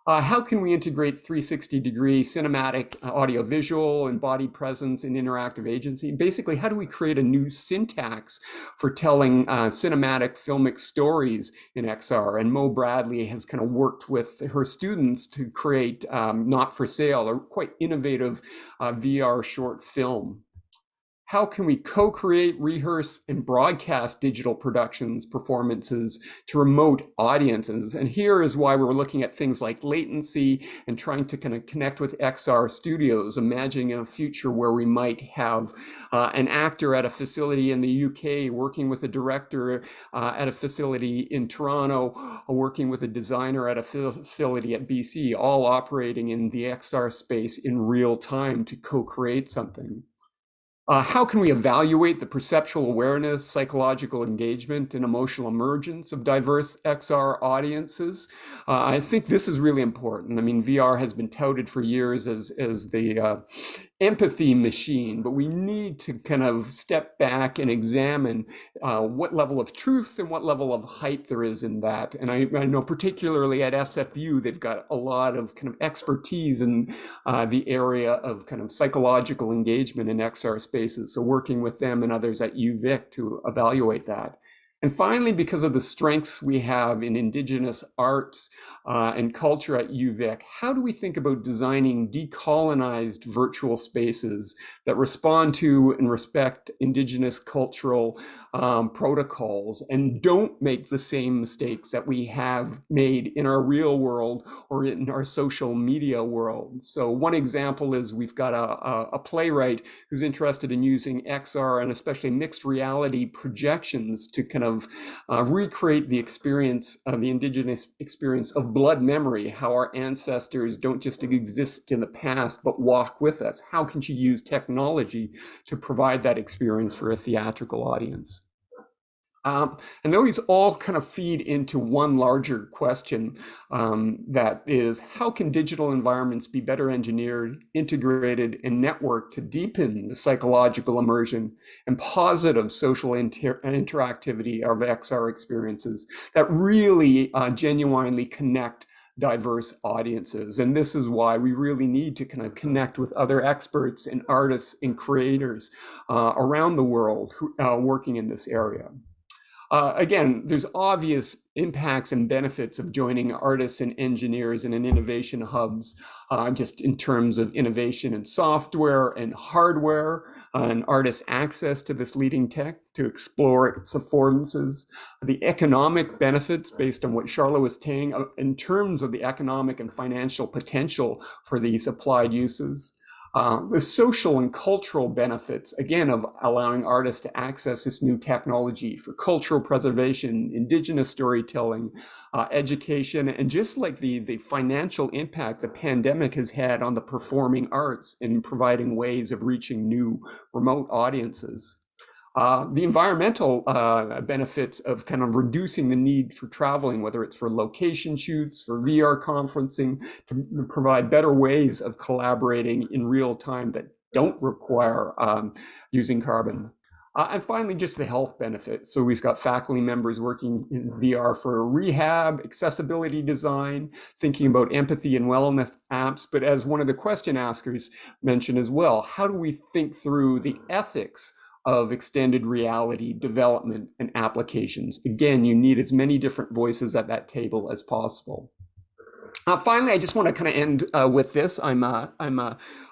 How can we integrate 360-degree cinematic audio-visual and body presence and interactive agency? Basically, how do we create a new syntax for telling cinematic filmic stories in XR? And Mo Bradley has kind of worked with her students to create Not For Sale, a quite innovative VR short film. How can we co-create, rehearse, and broadcast digital productions, performances to remote audiences? And here is why we're looking at things like latency and trying to kind of connect with XR studios, imagining a future where we might have an actor at a facility in the UK working with a director at a facility in Toronto, working with a designer at a facility at BC, all operating in the XR space in real time to co-create something. How can we evaluate the perceptual awareness, psychological engagement, and emotional emergence of diverse XR audiences? I think this is really important. I mean, VR has been touted for years as the empathy machine, but we need to kind of step back and examine what level of truth and what level of hype there is in that. And I know particularly at SFU, they've got a lot of kind of expertise in the area of kind of psychological engagement in XR spaces. So working with them and others at UVic to evaluate that. And finally, because of the strengths we have in Indigenous arts and culture at UVic, how do we think about designing decolonized virtual spaces that respond to and respect Indigenous cultural protocols and don't make the same mistakes that we have made in our real world or in our social media world? So one example is we've got a playwright who's interested in using XR and especially mixed reality projections to kind of recreate the experience of the Indigenous experience of blood memory, how our ancestors don't just exist in the past, but walk with us. How can she use technology to provide that experience for a theatrical audience? And those all kind of feed into one larger question, that is, how can digital environments be better engineered, integrated, and networked to deepen the psychological immersion and positive social interactivity of XR experiences that really genuinely connect diverse audiences? And this is why we really need to kind of connect with other experts and artists and creators around the world who are working in this area. Again, there's obvious impacts and benefits of joining artists and engineers in an innovation hubs, just in terms of innovation in software and hardware, and artists' access to this leading tech to explore its affordances, the economic benefits based on what Charla was saying in terms of the economic and financial potential for these applied uses. The social and cultural benefits, again, of allowing artists to access this new technology for cultural preservation, indigenous storytelling, education, and just like the financial impact the pandemic has had on the performing arts in providing ways of reaching new remote audiences. The environmental benefits of kind of reducing the need for traveling, whether it's for location shoots, for VR conferencing, to provide better ways of collaborating in real time that don't require using carbon. And finally, just the health benefits. So we've got faculty members working in VR for rehab, accessibility design, thinking about empathy and wellness apps. But as one of the question askers mentioned as well, how do we think through the ethics of extended reality development and applications? Again, you need as many different voices at that table as possible. Finally, I just want to kind of end with this. I'm a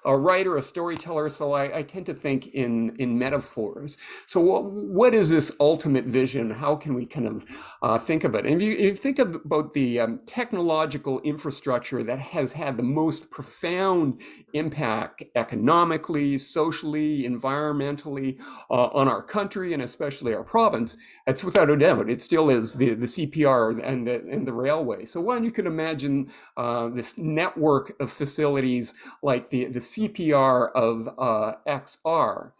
writer, a storyteller, so I tend to think in metaphors. So what is this ultimate vision? How can we kind of think of it? And if you think about the technological infrastructure that has had the most profound impact economically, socially, environmentally on our country and especially our province, it's without a doubt, it still is the CPR and the railway. So when you can imagine this network of facilities like the CPR of XR.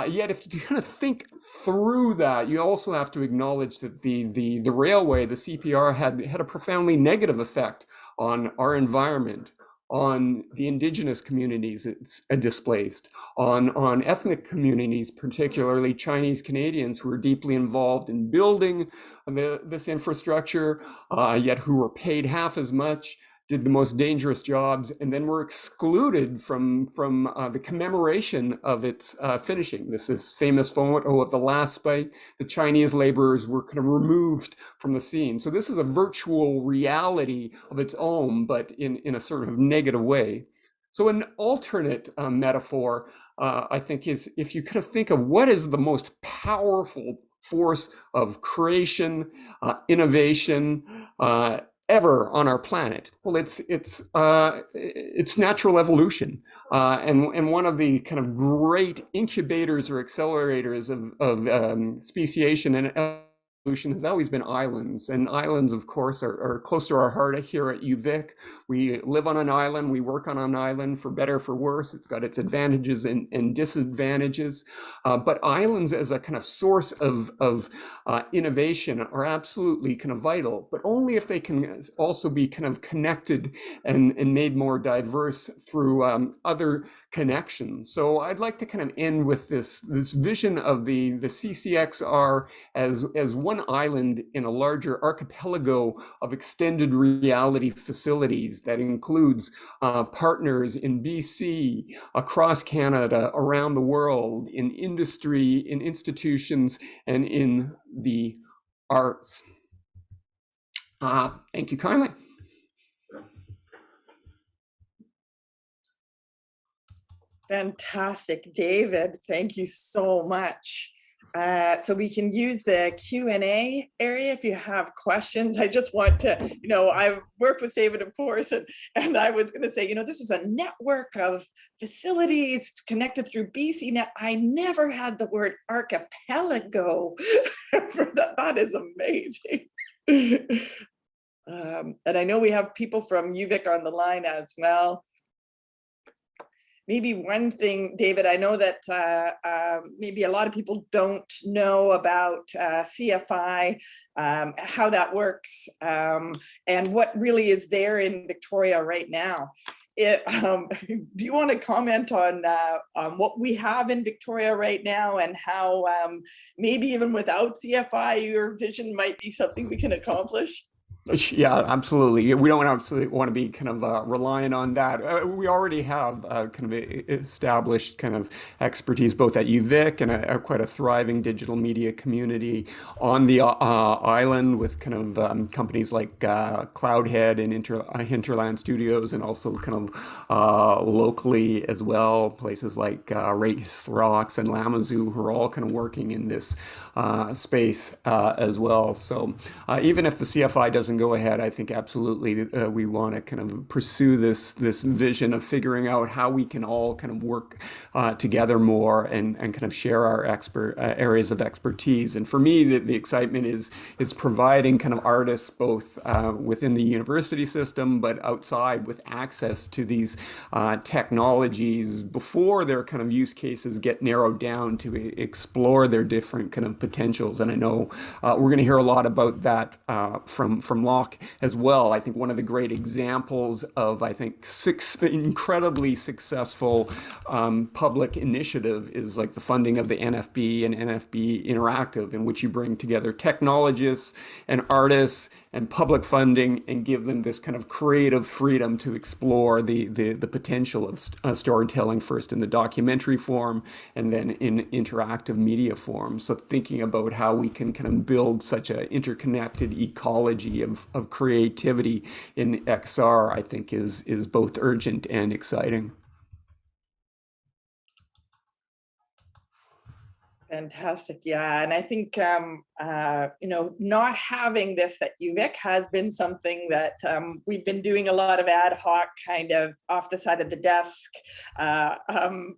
Yet if you kind of think through that, you also have to acknowledge that the railway, the CPR, had a profoundly negative effect on our environment, on the indigenous communities it's displaced, on ethnic communities, particularly Chinese Canadians who were deeply involved in building this infrastructure, yet who were paid half as much, did the most dangerous jobs, and then were excluded from the commemoration of its finishing. This is famous photo of the last spike. The Chinese laborers were kind of removed from the scene. So this is a virtual reality of its own, but in a sort of negative way. So an alternate metaphor, I think, is if you kind of think of what is the most powerful force of creation, innovation, ever on our planet. Well, it's natural evolution, and one of the kind of great incubators or accelerators of speciation and evolution has always been islands. And islands, of course, are close to our heart here at UVic. We live on an island, we work on an island, for better, for worse. It's got its advantages and disadvantages. But islands as a kind of source of innovation are absolutely kind of vital, but only if they can also be kind of connected and made more diverse through other connections. So I'd like to kind of end with this vision of the CCXR as one island in a larger archipelago of extended reality facilities that includes partners in BC, across Canada, around the world, in industry, in institutions, and in the arts. Thank you kindly. Fantastic, David. Thank you so much. So we can use the Q&A area if you have questions. I just want to, I've worked with David, of course, and I was going to say, this is a network of facilities connected through BCNet. I never had the word archipelago. That is amazing. And I know we have people from UVic on the line as well. maybe one thing, David, I know that maybe a lot of people don't know about CFI, how that works, and what really is there in Victoria right now. Do you want to comment on what we have in Victoria right now, and how maybe even without CFI, your vision might be something we can accomplish? Yeah, absolutely. We don't absolutely want to be kind of relying on that. We already have kind of established kind of expertise both at UVic and quite a thriving digital media community on the island with kind of companies like Cloudhead and Hinterland Studios, and also kind of locally as well, places like Race Rocks and Lamazoo, who are all kind of working in this space as well. So even if the CFI doesn't go ahead, I think absolutely we want to kind of pursue this vision of figuring out how we can all kind of work together more and kind of share our areas of expertise. And for me, the excitement is providing kind of artists both within the university system, but outside, with access to these technologies before their kind of use cases get narrowed down to explore their different kind of potentials. And I know we're going to hear a lot about that from Loc as well. I think one of the great examples of, I think, incredibly successful public initiative is like the funding of the NFB and NFB Interactive, in which you bring together technologists and artists and public funding and give them this kind of creative freedom to explore the potential of storytelling, first in the documentary form and then in interactive media form. So thinking about how we can kind of build such an interconnected ecology of creativity in XR, I think is both urgent and exciting. Fantastic. Yeah. And I think, not having this at UVic has been something that we've been doing a lot of ad hoc kind of off the side of the desk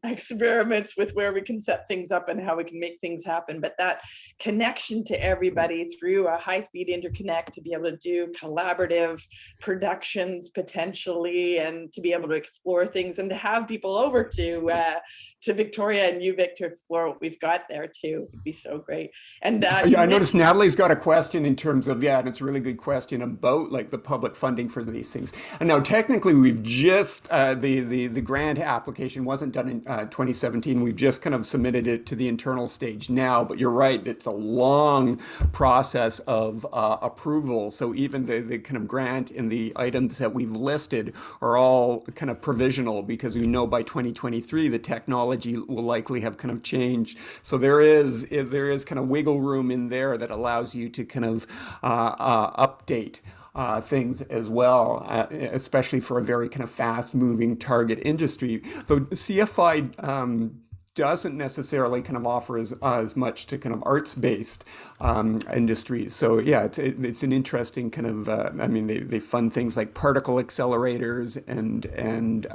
experiments with where we can set things up and how we can make things happen. But that connection to everybody through a high-speed interconnect to be able to do collaborative productions potentially, and to be able to explore things and to have people over to Victoria and UVic to explore what we've got there too would be so great. And I noticed Natalie's got a question in terms of, and it's a really good question about like the public funding for these things. And now technically we've just, the grant application wasn't done in 2017. We've just kind of submitted it to the internal stage now, but you're right, it's a long process of approval. So even the kind of grant and the items that we've listed are all kind of provisional, because we know by 2023 the technology will likely have kind of changed. So there is kind of wiggle room in there that allows you to kind of update things as well, especially for a very kind of fast-moving target industry. Though CFI doesn't necessarily kind of offer as much to kind of asrts-based industries. So yeah, it's an interesting kind of, they fund things like particle accelerators and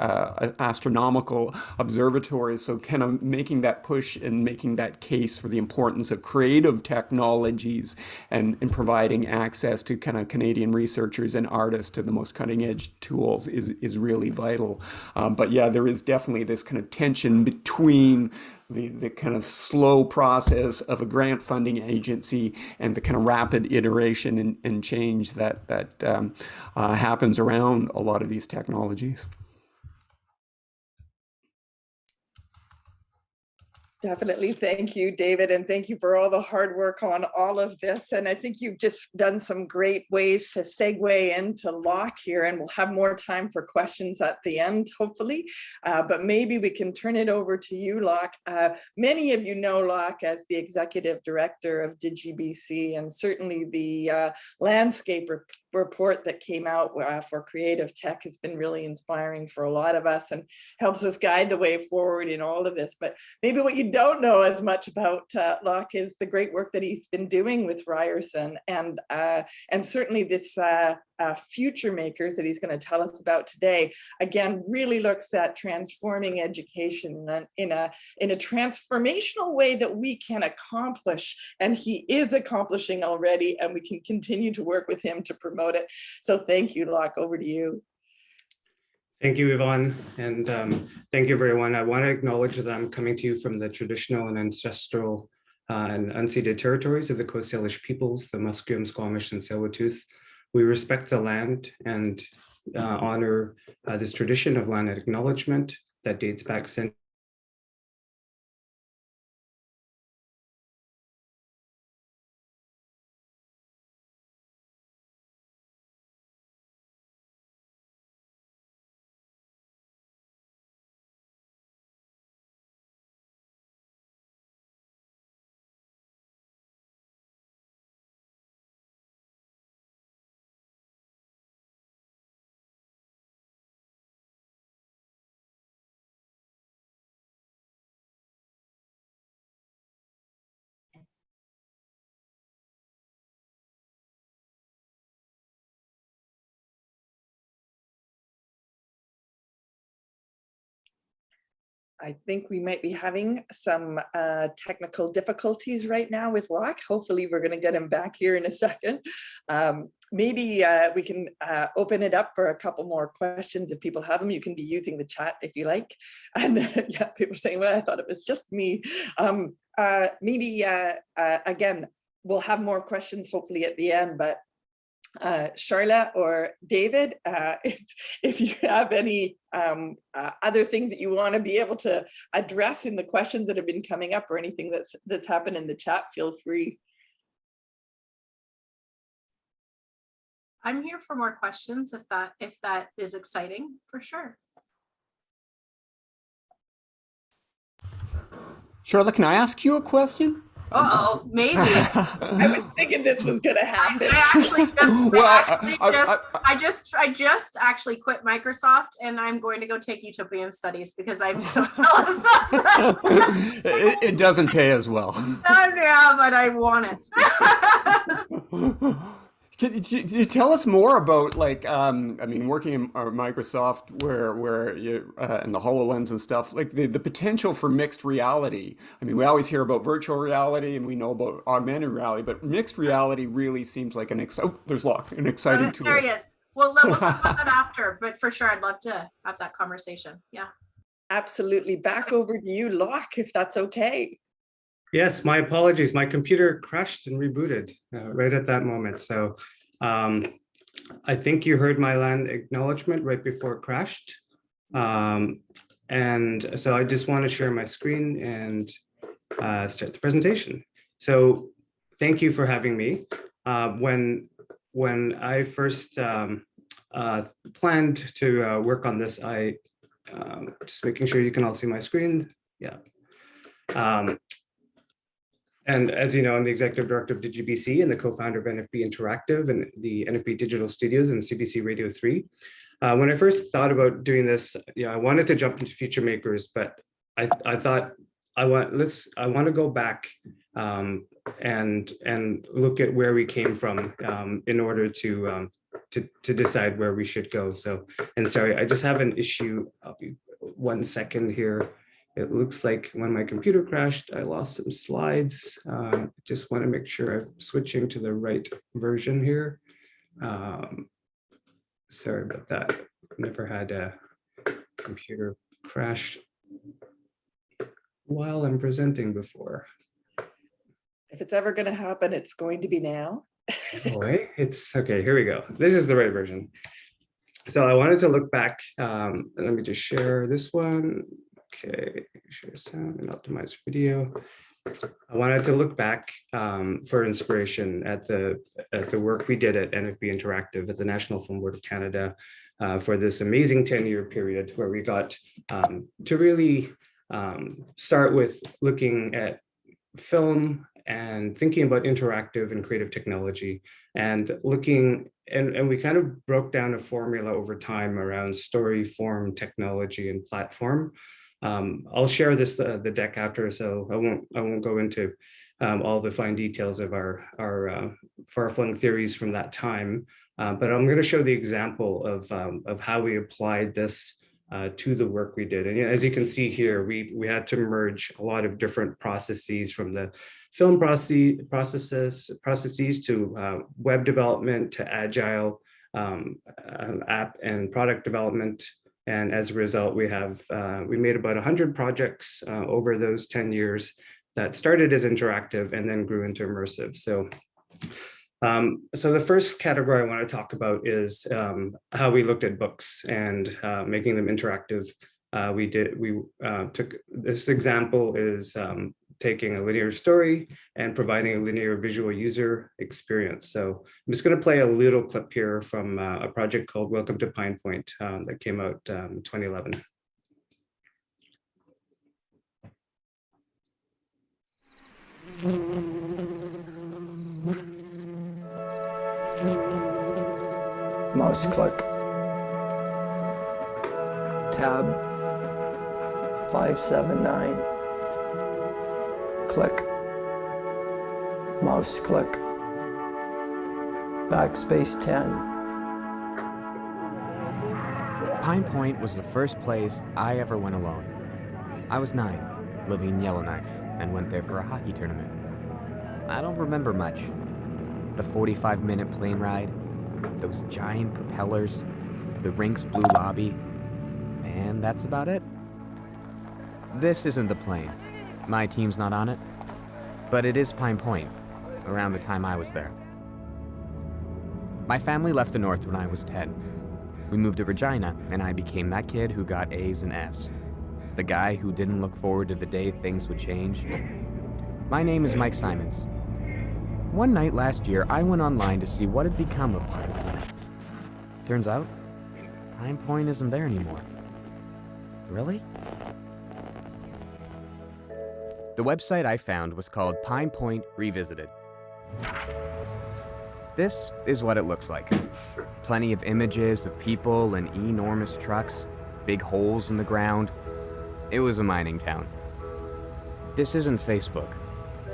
astronomical observatories. So kind of making that push and making that case for the importance of creative technologies and providing access to kind of Canadian researchers and artists to the most cutting edge tools is really vital. But yeah, there is definitely this kind of tension between the kind of slow process of a grant funding agency and the kind of rapid iteration and change that happens around a lot of these technologies. Definitely. Thank you, David. And thank you for all the hard work on all of this. And I think you've just done some great ways to segue into Loc here, and we'll have more time for questions at the end, hopefully. But maybe we can turn it over to you, Loc. Many of you know Loc as the Executive Director of DigiBC, and certainly the landscape report that came out for creative tech has been really inspiring for a lot of us and helps us guide the way forward in all of this. But maybe what you don't know as much about Loc is the great work that he's been doing with Ryerson, and certainly this future makers that he's going to tell us about today, again, really looks at transforming education in a transformational way that we can accomplish, and he is accomplishing already, and we can continue to work with him to promote it. So thank you, Loc, over to you. Thank you, Yvonne, and thank you, everyone. I want to acknowledge that I'm coming to you from the traditional and ancestral and unceded territories of the Coast Salish peoples, the Musqueam, Squamish, and Tsleil-Waututh. We respect the land and honor this tradition of land acknowledgement that dates back centuries. I think we might be having some technical difficulties right now with Loc. Hopefully we're going to get him back here in a second. Maybe we can open it up for a couple more questions if people have them. You can be using the chat if you like. And yeah, people are saying, well, I thought it was just me. Maybe again, we'll have more questions hopefully at the end, but Charla or David, if you have any other things that you want to be able to address in the questions that have been coming up or anything that's happened in the chat, feel free. I'm here for more questions if that is exciting, for sure. Charla, can I ask you a question? Uh-oh, maybe. I was thinking this was going to happen. I just actually quit Microsoft, and I'm going to go take utopian studies because I'm so jealous. It doesn't pay as well. Yeah, but I want it. Can you tell us more about, like, I mean, working in Microsoft, where you and the HoloLens and stuff, like the potential for mixed reality. I mean, we always hear about virtual reality and we know about augmented reality, but mixed reality really seems like an exciting tool. There he is. Well, we'll talk about that after, but for sure, I'd love to have that conversation. Yeah. Absolutely. Back over to you, Loc, if that's okay. Yes, my apologies. My computer crashed and rebooted right at that moment. So I think you heard my land acknowledgement right before it crashed. And so I just want to share my screen and start the presentation. So thank you for having me. When I first planned to work on this, I just making sure you can all see my screen. Yeah. And as you know, I'm the executive director of DigiBC and the co-founder of NFB Interactive and the NFB Digital Studios and CBC Radio 3. When I first thought about doing this, I wanted to jump into Future Makers, but I thought I want to go back and look at where we came from in order to decide where we should go. So, and sorry, I just have an issue. I'll be 1 second here. It looks like when my computer crashed, I lost some slides. Just want to make sure I'm switching to the right version here. Sorry about that. Never had a computer crash while I'm presenting before. If it's ever going to happen, it's going to be now. Boy, it's okay. Here we go. This is the right version. So I wanted to look back. Let me just share this one. Okay, share sound and optimize video. I wanted to look back for inspiration at the work we did at NFB Interactive at the National Film Board of Canada for this amazing 10-year period where we got to really start with looking at film and thinking about interactive and creative technology and looking, and we kind of broke down a formula over time around story, form, technology, and platform. I'll share this the deck after, so I won't go into all the fine details of our far-flung theories from that time, but I'm going to show the example of how we applied this to the work we did. And as you can see here, we had to merge a lot of different processes from the film processes to web development to agile app and product development. And as a result, we made about 100 projects over those 10 years that started as interactive and then grew into immersive. So the first category I want to talk about is how we looked at books and making them interactive. This example is taking a linear story and providing a linear visual user experience. So I'm just going to play a little clip here from a project called Welcome to Pine Point that came out in 2011. Mouse click. Tab 579. Click. Mouse click. Backspace 10. Pine Point was the first place I ever went alone. I was 9, living in Yellowknife, and went there for a hockey tournament. I don't remember much. The 45-minute plane ride, those giant propellers, the rink's blue lobby, and that's about it. This isn't the plane. My team's not on it, but it is Pine Point, around the time I was there. My family left the North when I was 10. We moved to Regina, and I became that kid who got A's and F's. The guy who didn't look forward to the day things would change. My name is Mike Simons. One night last year, I went online to see what had become of Pine Point. Turns out, Pine Point isn't there anymore. Really? The website I found was called Pine Point Revisited. This is what it looks like. Plenty of images of people and enormous trucks, big holes in the ground. It was a mining town. This isn't Facebook.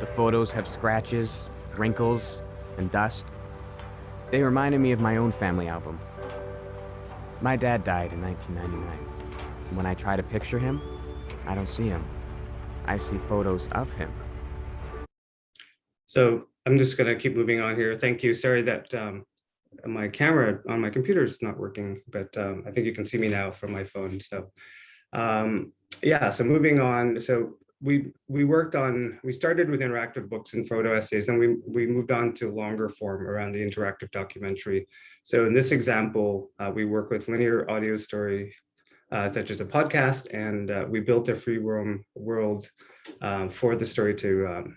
The photos have scratches, wrinkles, and dust. They reminded me of my own family album. My dad died in 1999. When I try to picture him, I don't see him. I see photos of him. So I'm just going to keep moving on here. Thank you. Sorry that my camera on my computer is not working, but I think you can see me now from my phone. So yeah, so moving on. So we started with interactive books and photo essays, and we moved on to longer form around the interactive documentary. So in this example, we work with linear audio story, such as a podcast, and we built a free roam world for the story to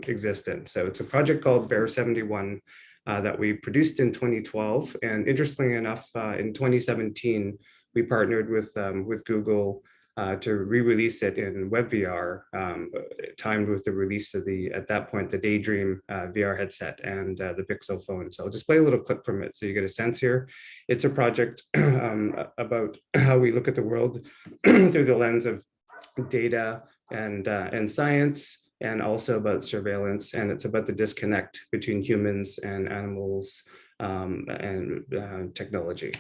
exist in. So it's a project called Bear 71 that we produced in 2012. And interestingly enough, in 2017, we partnered with Google to re-release it in WebVR, timed with the release of at that point, the Daydream VR headset and the Pixel phone. So I'll just play a little clip from it so you get a sense here. It's a project about how we look at the world through the lens of data and science, and also about surveillance. And it's about the disconnect between humans and animals and technology.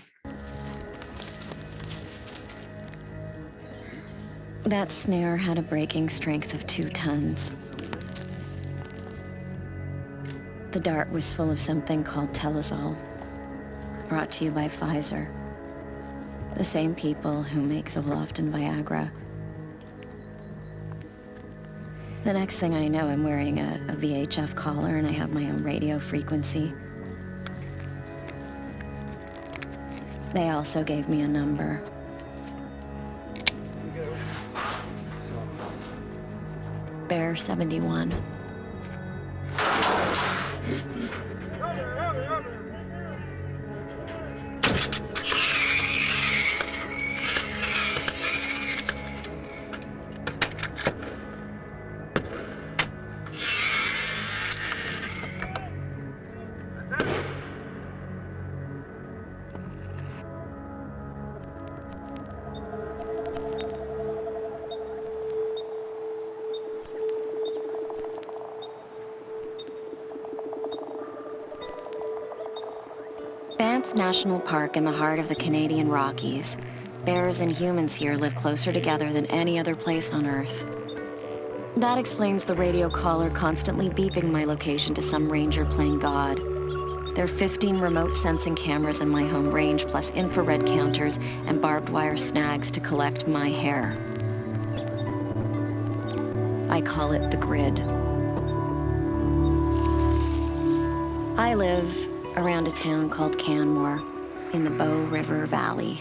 That snare had a breaking strength of 2 tons. The dart was full of something called Telazol, brought to you by Pfizer, the same people who make Zoloft and Viagra. The next thing I know, I'm wearing a VHF collar and I have my own radio frequency. They also gave me a number. Bear 71. Banff National Park in the heart of the Canadian Rockies. Bears and humans here live closer together than any other place on Earth. That explains the radio collar constantly beeping my location to some ranger playing God. There are 15 remote sensing cameras in my home range, plus infrared counters and barbed wire snags to collect my hair. I call it the grid. I live around a town called Canmore in the Bow River Valley.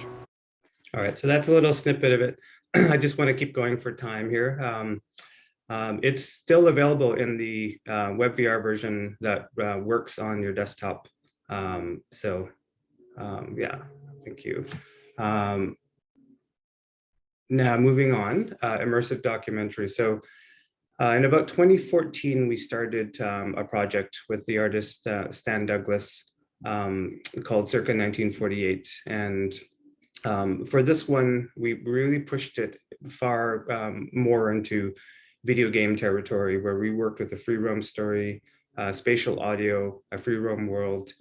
All right, so that's a little snippet of it. I just want to keep going for time here. It's still available in the WebVR version that works on your desktop. Yeah, thank you. Now moving on, immersive documentary. So in about 2014, we started a project with the artist Stan Douglas called Circa 1948. And for this one, we really pushed it far more into video game territory, where we worked with a free roam story, spatial audio, a free roam world.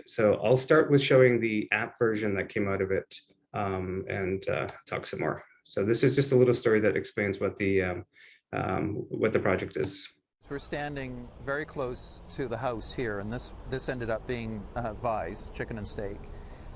So I'll start with showing the app version that came out of it and talk some more. So this is just a little story that explains what the project is. We're standing very close to the house here, and this ended up being Vi's Chicken and Steak.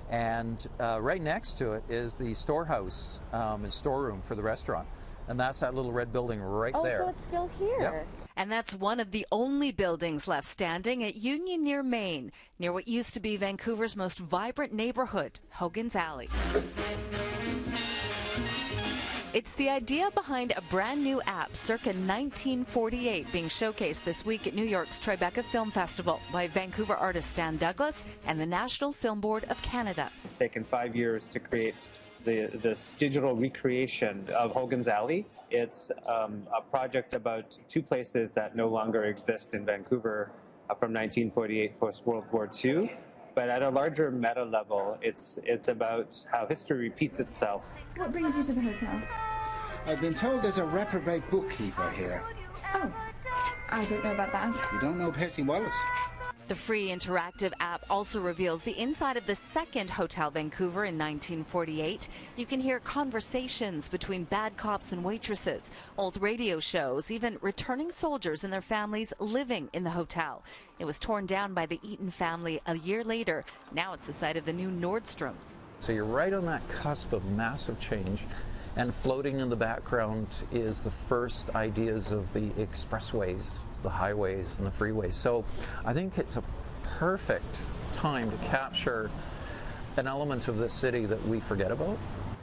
And right next to it is the storehouse and storeroom for the restaurant. And that's that little red building right there. Oh, so it's still here. Yep. And that's one of the only buildings left standing at Union near Maine, near what used to be Vancouver's most vibrant neighborhood, Hogan's Alley. It's the idea behind a brand new app, Circa 1948, being showcased this week at New York's Tribeca Film Festival by Vancouver artist Stan Douglas and the National Film Board of Canada. It's taken 5 years to create this digital recreation of Hogan's Alley. It's a project about two places that no longer exist in Vancouver from 1948 post World War II. But at a larger meta level, it's about how history repeats itself. What brings you to the hotel? I've been told there's a reprobate bookkeeper here. Oh, I don't know about that. You don't know Percy Wallace? The free interactive app also reveals the inside of the second Hotel Vancouver in 1948. You can hear conversations between bad cops and waitresses, old radio shows, even returning soldiers and their families living in the hotel. It was torn down by the Eaton family a year later. Now it's the site of the new Nordstrom's. So you're right on that cusp of massive change. And floating in the background is the first ideas of the expressways, the highways and the freeways. So I think it's a perfect time to capture an element of this city that we forget about.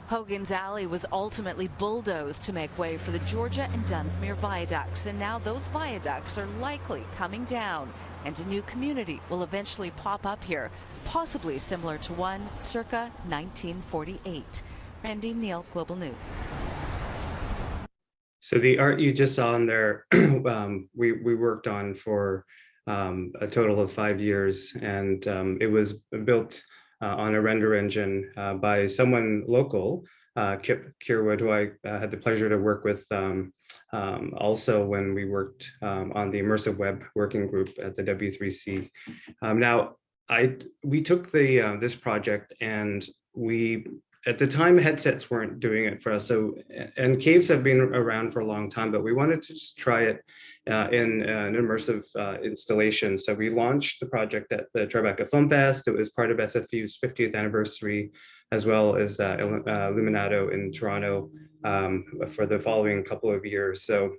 Hogan's Alley was ultimately bulldozed to make way for the Georgia and Dunsmuir viaducts, and now those viaducts are likely coming down, and a new community will eventually pop up here, possibly similar to one circa 1948. Randy Neal, Global News. So the art you just saw in there, we worked on for a total of 5 years, and it was built on a render engine by someone local, Kip Kierwood, who I had the pleasure to work with also when we worked on the Immersive Web Working Group at the W3C. Now, we took this project, and at the time, headsets weren't doing it for us. So, and caves have been around for a long time, but we wanted to just try it in an immersive installation. So we launched the project at the Tribeca Film Fest. It was part of SFU's 50th anniversary, as well as Illuminato in Toronto for the following couple of years. So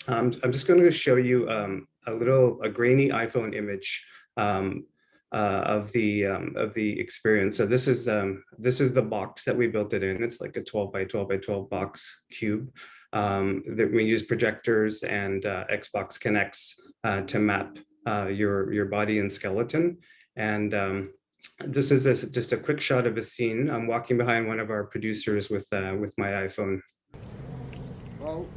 I'm just going to show you a grainy iPhone image of the experience. So this is the box that we built it in. It's like a 12 by 12 by 12 box cube that we use projectors and Xbox Connects to map your body and skeleton. And this is just a quick shot of a scene. I'm walking behind one of our producers with my iPhone. Well,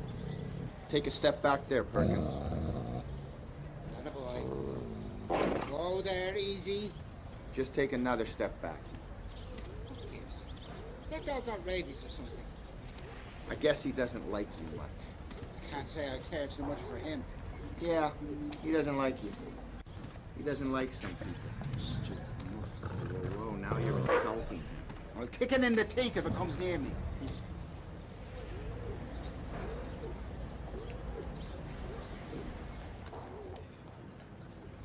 take a step back there, Perkins. Go there, easy. Just take another step back. Who cares? That dog got rabies or something. I guess he doesn't like you much. Can't say I care too much for him. Yeah, he doesn't like you. He doesn't like some people. Stupid. Whoa, now you're insulting him. I'll kick it in the teeth if it comes near me.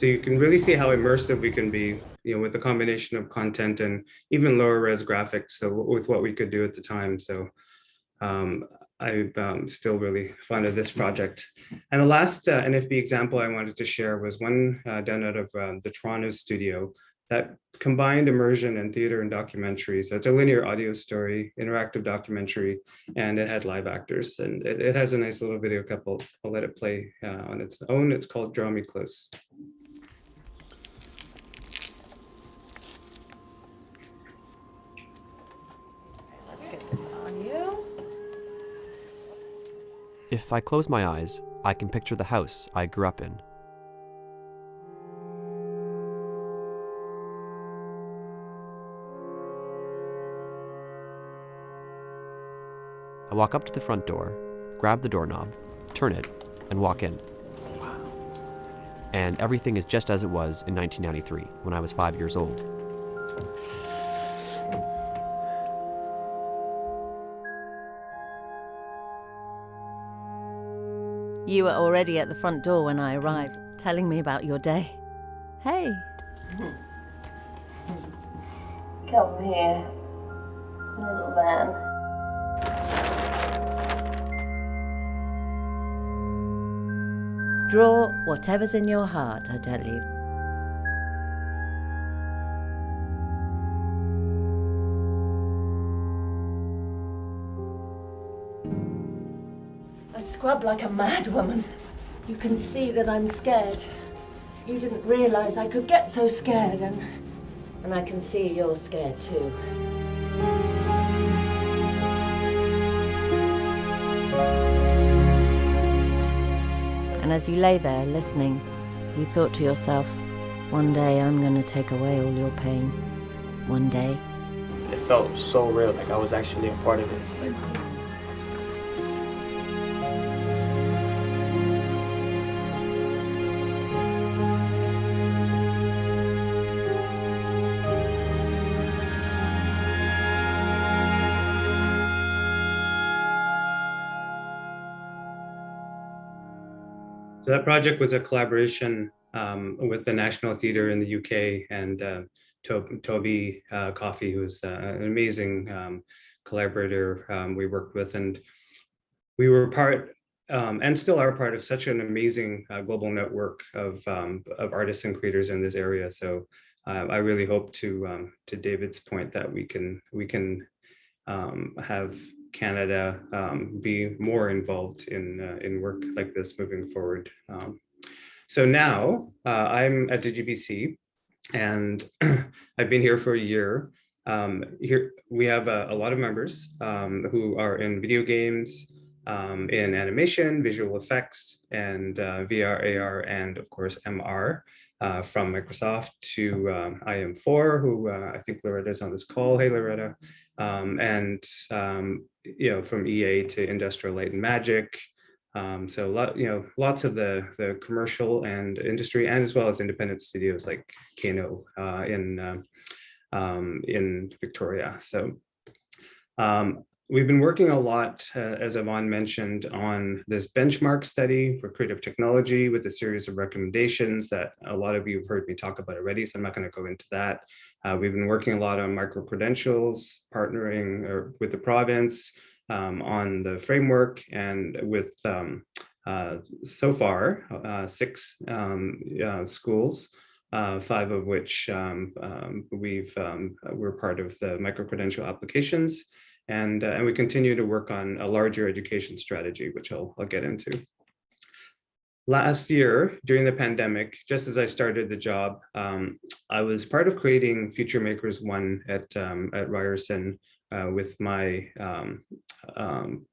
So you can really see how immersive we can be, with a combination of content and even lower res graphics. So with what we could do at the time. So I'm still really fond of this project. And the last NFB example I wanted to share was one done out of the Toronto studio that combined immersion and theater and documentary. So it's a linear audio story, interactive documentary, and it had live actors. And it has a nice little video clip. I'll let it play on its own. It's called Draw Me Close. Let's get this on you. If I close my eyes, I can picture the house I grew up in. I walk up to the front door, grab the doorknob, turn it, and walk in. And everything is just as it was in 1993, when I was 5 years old. You were already at the front door when I arrived, telling me about your day. Hey. Come here, little man. Draw whatever's in your heart, I tell you. I scrub like a mad woman. You can see that I'm scared. You didn't realize I could get so scared, and I can see you're scared too. And as you lay there listening, you thought to yourself, one day I'm going to take away all your pain. One day. It felt so real, like I was actually a part of it. So that project was a collaboration with the National Theatre in the UK and Toby Coffey, who's an amazing collaborator we worked with. And we were part, and still are part of such an amazing global network of artists and creators in this area. So I really hope to David's point that we can have Canada be more involved in work like this moving forward. So now I'm at the GBC and I've been here for a year. Here we have a lot of members who are in video games, in animation, visual effects, and VR, AR, and of course MR. From Microsoft to IM4, who I think Loretta's on this call. Hey, Loretta. And from EA to Industrial Light and Magic. So lots of the commercial and industry, and as well as independent studios like Kano in Victoria. So we've been working a lot, as Yvonne mentioned, on this benchmark study for creative technology with a series of recommendations that a lot of you have heard me talk about already, so I'm not going to go into that. We've been working a lot on micro-credentials, partnering with the province on the framework, and with so far 6 schools, 5 of which we're part of the micro-credential applications. And we continue to work on a larger education strategy, which I'll get into. Last year, during the pandemic, just as I started the job, I was part of creating Future Makers 1 at Ryerson with my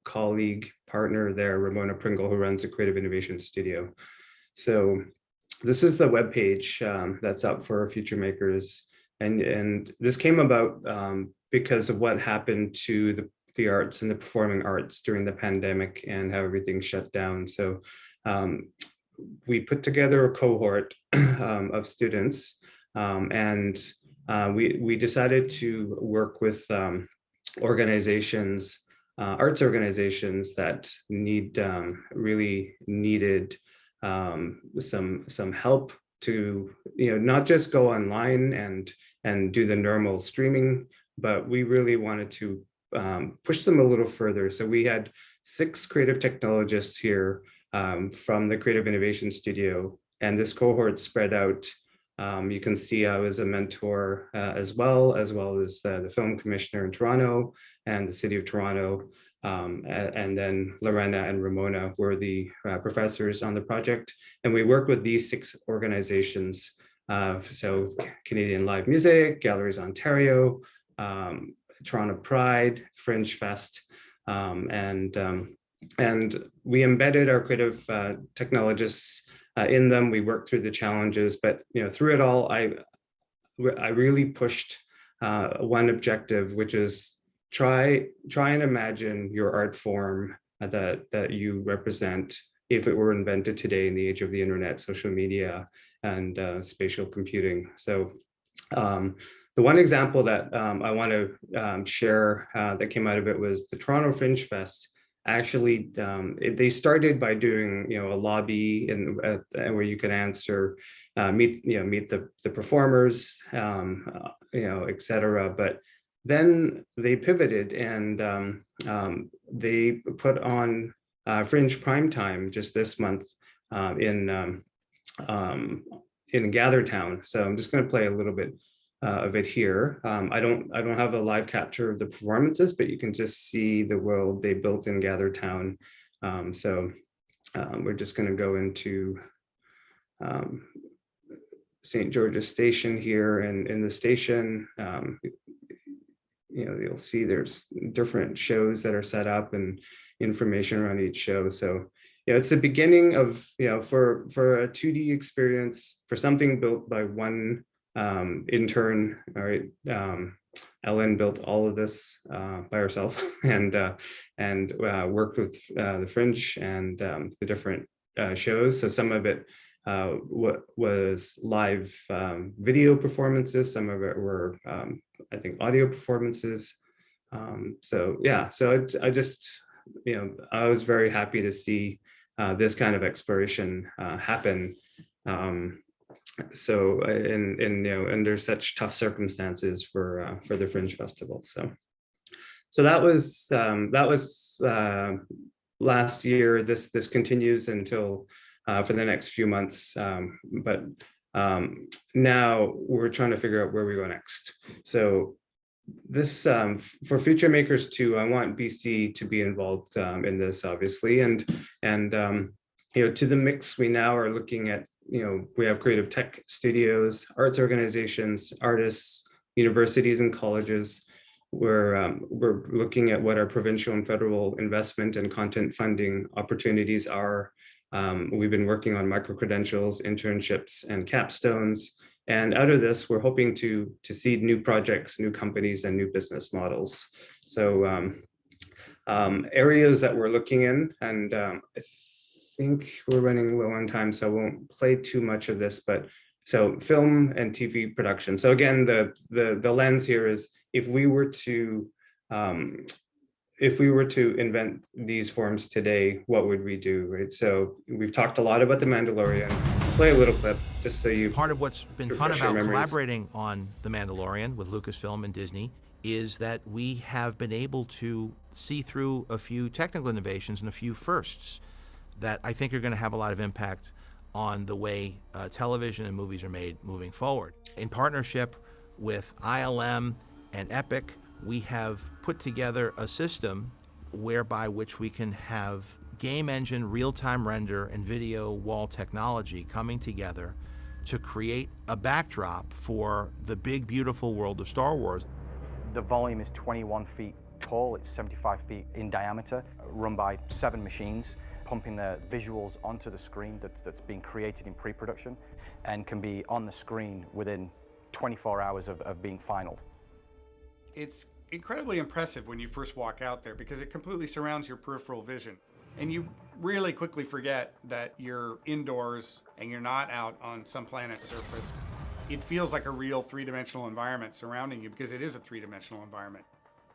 colleague, partner there, Ramona Pringle, who runs the Creative Innovation Studio. So this is the webpage that's up for Future Makers. And this came about because of what happened to the arts and the performing arts during the pandemic and how everything shut down. So we put together a cohort of students, and we decided to work with organizations, arts organizations that really needed some help to not just go online and do the normal streaming, but we really wanted to push them a little further. So we had 6 creative technologists here from the Creative Innovation Studio, and this cohort spread out. You can see I was a mentor as well as the film commissioner in Toronto and the city of Toronto. And then Lorena and Ramona were the professors on the project. And we worked with these 6 organizations. So Canadian Live Music, Galleries Ontario, Toronto Pride, Fringe Fest, and we embedded our creative technologists in them. We worked through the challenges, but through it all, I really pushed one objective, which is try and imagine your art form that you represent if it were invented today in the age of the internet, social media, and spatial computing. So the one example that I want to share that came out of it was the Toronto Fringe Fest. Actually, they started by doing a lobby where you could answer, meet the performers, etc. But then they pivoted and they put on Fringe Primetime just this month in Gathertown. So I'm just going to play a little bit of it here. I don't have a live capture of the performances, but you can just see the world they built in Gathertown. So we're just going to go into St. George's Station here, and in the station, you'll see there's different shows that are set up and information around each show. So it's the beginning of for a 2D experience, for something built by one intern. All right, Ellen built all of this by herself and worked with the Fringe and the different shows. So some of it was live video performances, some of it were I think audio performances. So yeah, so I just I was very happy to see this kind of exploration happen. So under such tough circumstances for the Fringe Festival. So that was last year. This continues until for the next few months, but now we're trying to figure out where we go next. So this for Future Makers 2, I want BC to be involved in this, obviously, and to the mix, we now are looking at we have creative tech studios, arts organizations, artists, universities, and colleges. We're looking at what our provincial and federal investment and content funding opportunities are. We've been working on micro-credentials, internships, and capstones. And out of this, we're hoping to seed new projects, new companies, and new business models. So areas that we're looking in, and I think we're running low on time, so I won't play too much of this, but so film and TV production. So again, the lens here is if we were to invent these forms today, what would we do, right? So we've talked a lot about The Mandalorian. Play a little clip just so you. Part of what's been fun about collaborating on The Mandalorian with Lucasfilm and Disney is that we have been able to see through a few technical innovations and a few firsts that I think are going to have a lot of impact on the way television and movies are made moving forward. In partnership with ILM and Epic, we have put together a system whereby which we can have game engine, real-time render, and video wall technology coming together to create a backdrop for the big, beautiful world of Star Wars. The volume is 21 feet tall, it's 75 feet in diameter, run by 7 machines, pumping the visuals onto the screen that's being created in pre-production and can be on the screen within 24 hours of being finaled. It's incredibly impressive when you first walk out there because it completely surrounds your peripheral vision. And you really quickly forget that you're indoors and you're not out on some planet's surface. It feels like a real three-dimensional environment surrounding you because it is a three-dimensional environment.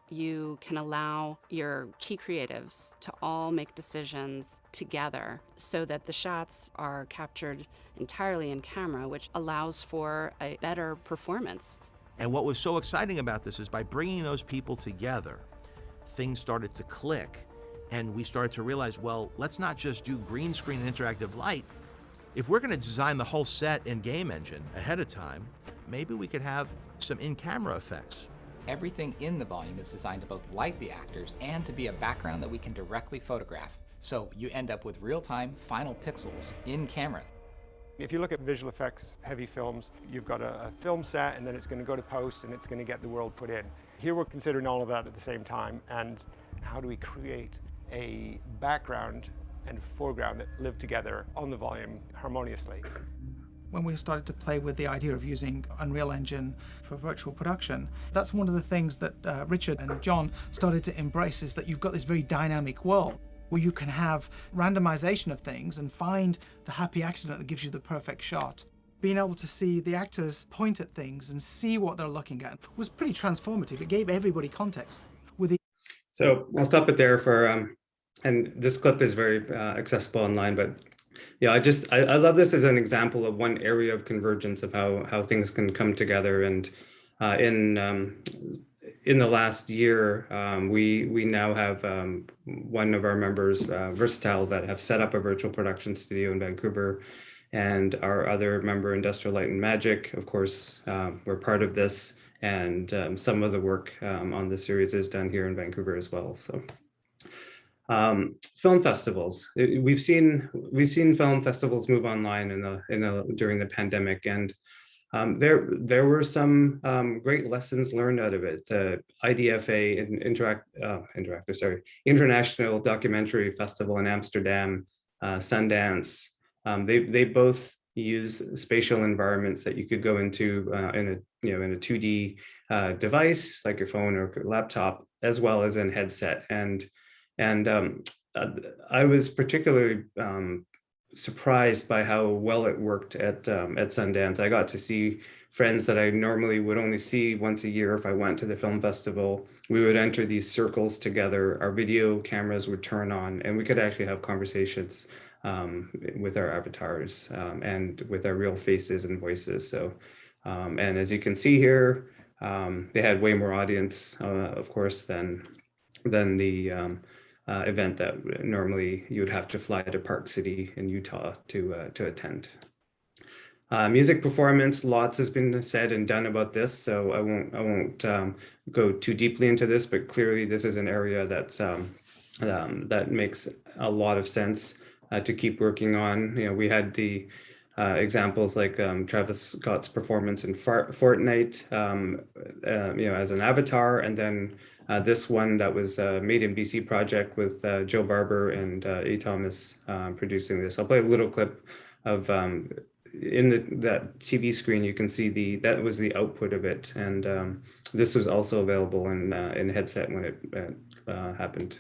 you can allow your key creatives to all make decisions together so that the shots are captured entirely in camera, which allows for a better performance. And what was so exciting about this is by bringing those people together, things started to click, and we started to realize, well, let's not just do green screen and interactive light. If we're going to design the whole set and game engine ahead of time, maybe we could have some in-camera effects. Everything in the volume is designed to both light the actors and to be a background that we can directly photograph. So you end up with real-time final pixels in camera. If you look at visual effects heavy films, you've got a film set and then it's going to go to post and it's going to get the world put in. Here we're considering all of that at the same time, and how do we create a background and foreground that live together on the volume harmoniously. When we started to play with the idea of using Unreal Engine for virtual production, that's one of the things that Richard and John started to embrace, is that you've got this very dynamic world where you can have randomization of things and find the happy accident that gives you the perfect shot. Being able to see the actors point at things and see what they're looking at was pretty transformative. It gave everybody context. So I'll stop it there for, and this clip is very accessible online, but yeah, I love this as an example of one area of convergence of how things can come together. And in the last year, we now have one of our members, Versatile, that have set up a virtual production studio in Vancouver, and our other member, Industrial Light and Magic, of course, we're part of this, and some of the work on the series is done here in Vancouver as well. So. Film festivals. We've seen film festivals move online during the pandemic, and there were some great lessons learned out of it. The IDFA, International Documentary Festival in Amsterdam, Sundance. They both use spatial environments that you could go into in a 2D device like your phone or laptop, as well as in headset. And I was particularly surprised by how well it worked at Sundance. I got to see friends that I normally would only see once a year if I went to the film festival. We would enter these circles together, our video cameras would turn on, and we could actually have conversations with our avatars and with our real faces and voices. So, and as you can see here, they had way more audience, of course, than the event that normally you would have to fly to Park City in Utah to attend. Music performance, lots has been said and done about this, so I won't go too deeply into this, but clearly this is an area that's that makes a lot of sense to keep working on. We had the examples like Travis Scott's performance in Fortnite, as an avatar, and then this one that was Made in BC project with Joe Barber and A. Thomas producing this. I'll play a little clip of in that TV screen. You can see that was the output of it, and this was also available in headset when it happened.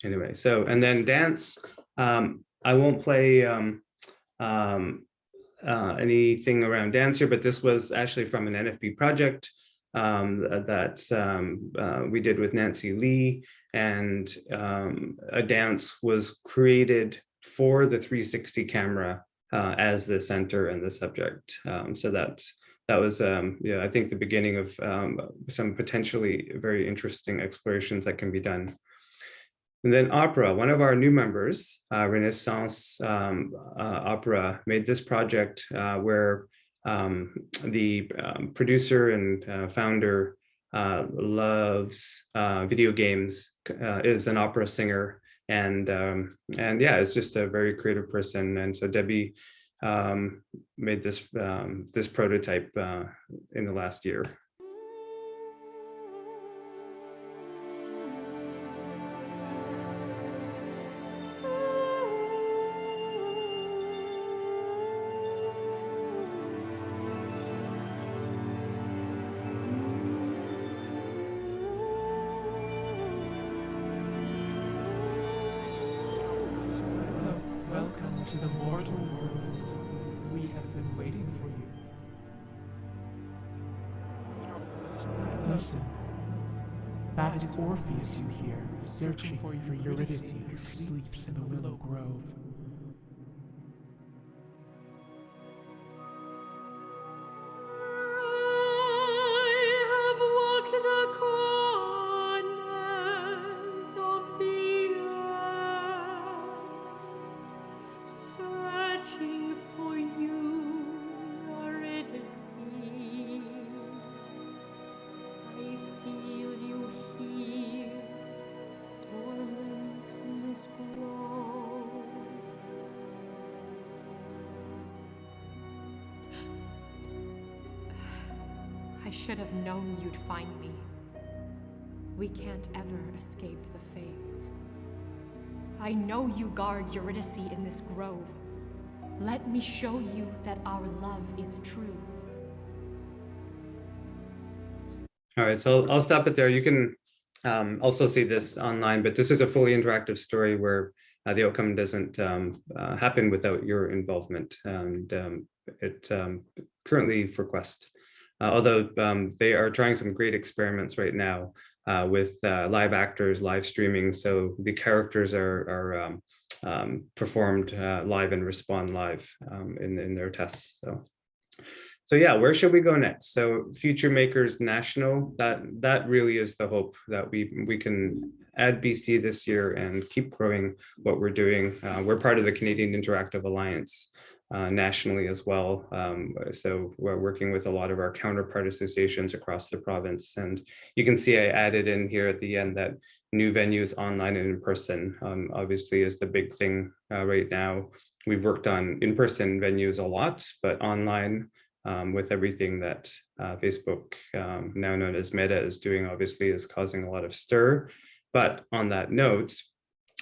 Anyway, so, and then dance, I won't play anything around dance here, but this was actually from an NFB project that we did with Nancy Lee, and a dance was created for the 360 camera as the center and the subject. So that was, I think, the beginning of some potentially very interesting explorations that can be done. And then opera, one of our new members, Renaissance Opera, made this project where the producer and founder loves video games, is an opera singer, and yeah, is just a very creative person. And so Debbie made this this prototype in the last year. to the mortal world. We have been waiting for you. Listen. That is Orpheus you hear, searching for Eurydice who sleeps in the willow grove. I should have known you'd find me. We can't ever escape the fates. I know you guard Eurydice in this grove. Let me show you that our love is true. All right, so I'll stop it there. You can also see this online, but this is a fully interactive story where the outcome doesn't happen without your involvement. And it currently for Quest, although they are trying some great experiments right now with live actors, live streaming. So the characters are performed live and respond live in their tests. So yeah, where should we go next? So Future Makers National, that really is the hope that we can add BC this year and keep growing what we're doing. We're part of the Canadian Interactive Alliance nationally as well. So we're working with a lot of our counterpart associations across the province. And you can see I added in here at the end that new venues online and in person obviously is the big thing right now. We've worked on in-person venues a lot, but online with everything that Facebook, now known as Meta, is doing, obviously is causing a lot of stir. But on that note,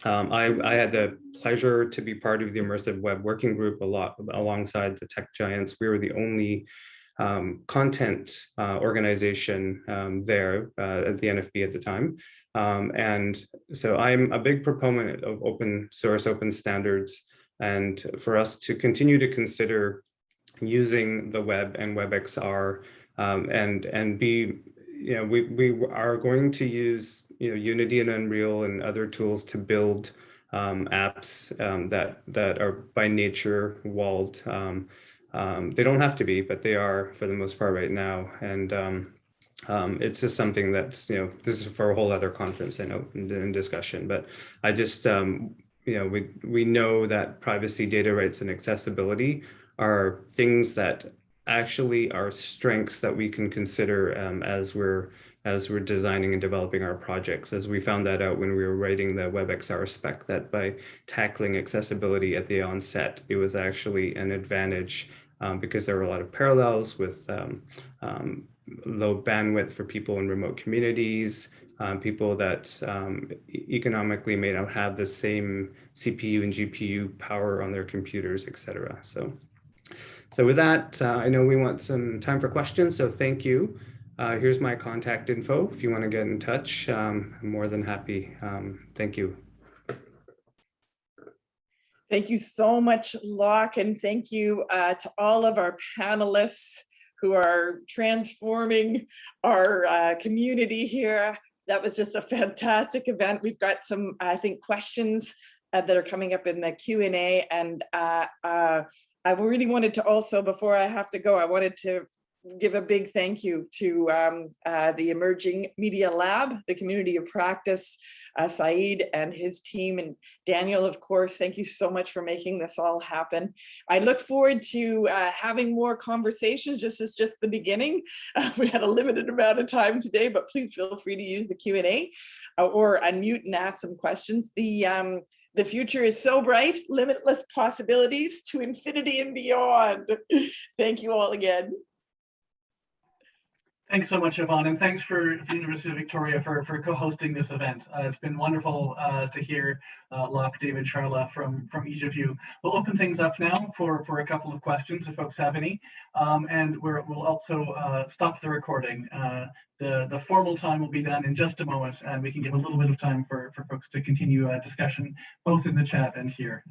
I had the pleasure to be part of the Immersive Web Working Group alongside the tech giants. We were the only content organization there at the NFB at the time. And so I'm a big proponent of open source, open standards, and for us to continue to consider using the web and WebXR and be, we are going to use Unity and Unreal and other tools to build apps that are by nature walled. They don't have to be, but they are for the most part right now. And it's just something that's, this is for a whole other conference, I know, in discussion, but I just, we know that privacy, data rights, and accessibility are things that actually are strengths that we can consider as we're designing and developing our projects. As we found that out when we were writing the WebXR spec, that by tackling accessibility at the onset, it was actually an advantage because there were a lot of parallels with low bandwidth for people in remote communities, people that economically may not have the same CPU and GPU power on their computers, et cetera. So with that, I know we want some time for questions, so thank you. Here's my contact info. If you want to get in touch, I'm more than happy. Thank you. Thank you so much, Loc, and thank you to all of our panelists who are transforming our community here. That was just a fantastic event. We've got some, I think, questions that are coming up in the Q&A, and I really wanted to also, before I have to go, I wanted to give a big thank you to the Emerging Media Lab, the community of practice, Saeed and his team, and Daniel, of course. Thank you so much for making this all happen. I look forward to having more conversations. This is just the beginning. We had a limited amount of time today, but please feel free to use the Q&A or unmute and ask some questions. The future is so bright, limitless possibilities to infinity and beyond. Thank you all again. Thanks so much, Yvonne, and thanks for the University of Victoria for co-hosting this event. It's been wonderful to hear Loc, David, Charla from each of you. We'll open things up now for a couple of questions if folks have any, and we'll also stop the recording. The formal time will be done in just a moment, and we can give a little bit of time for folks to continue discussion both in the chat and here.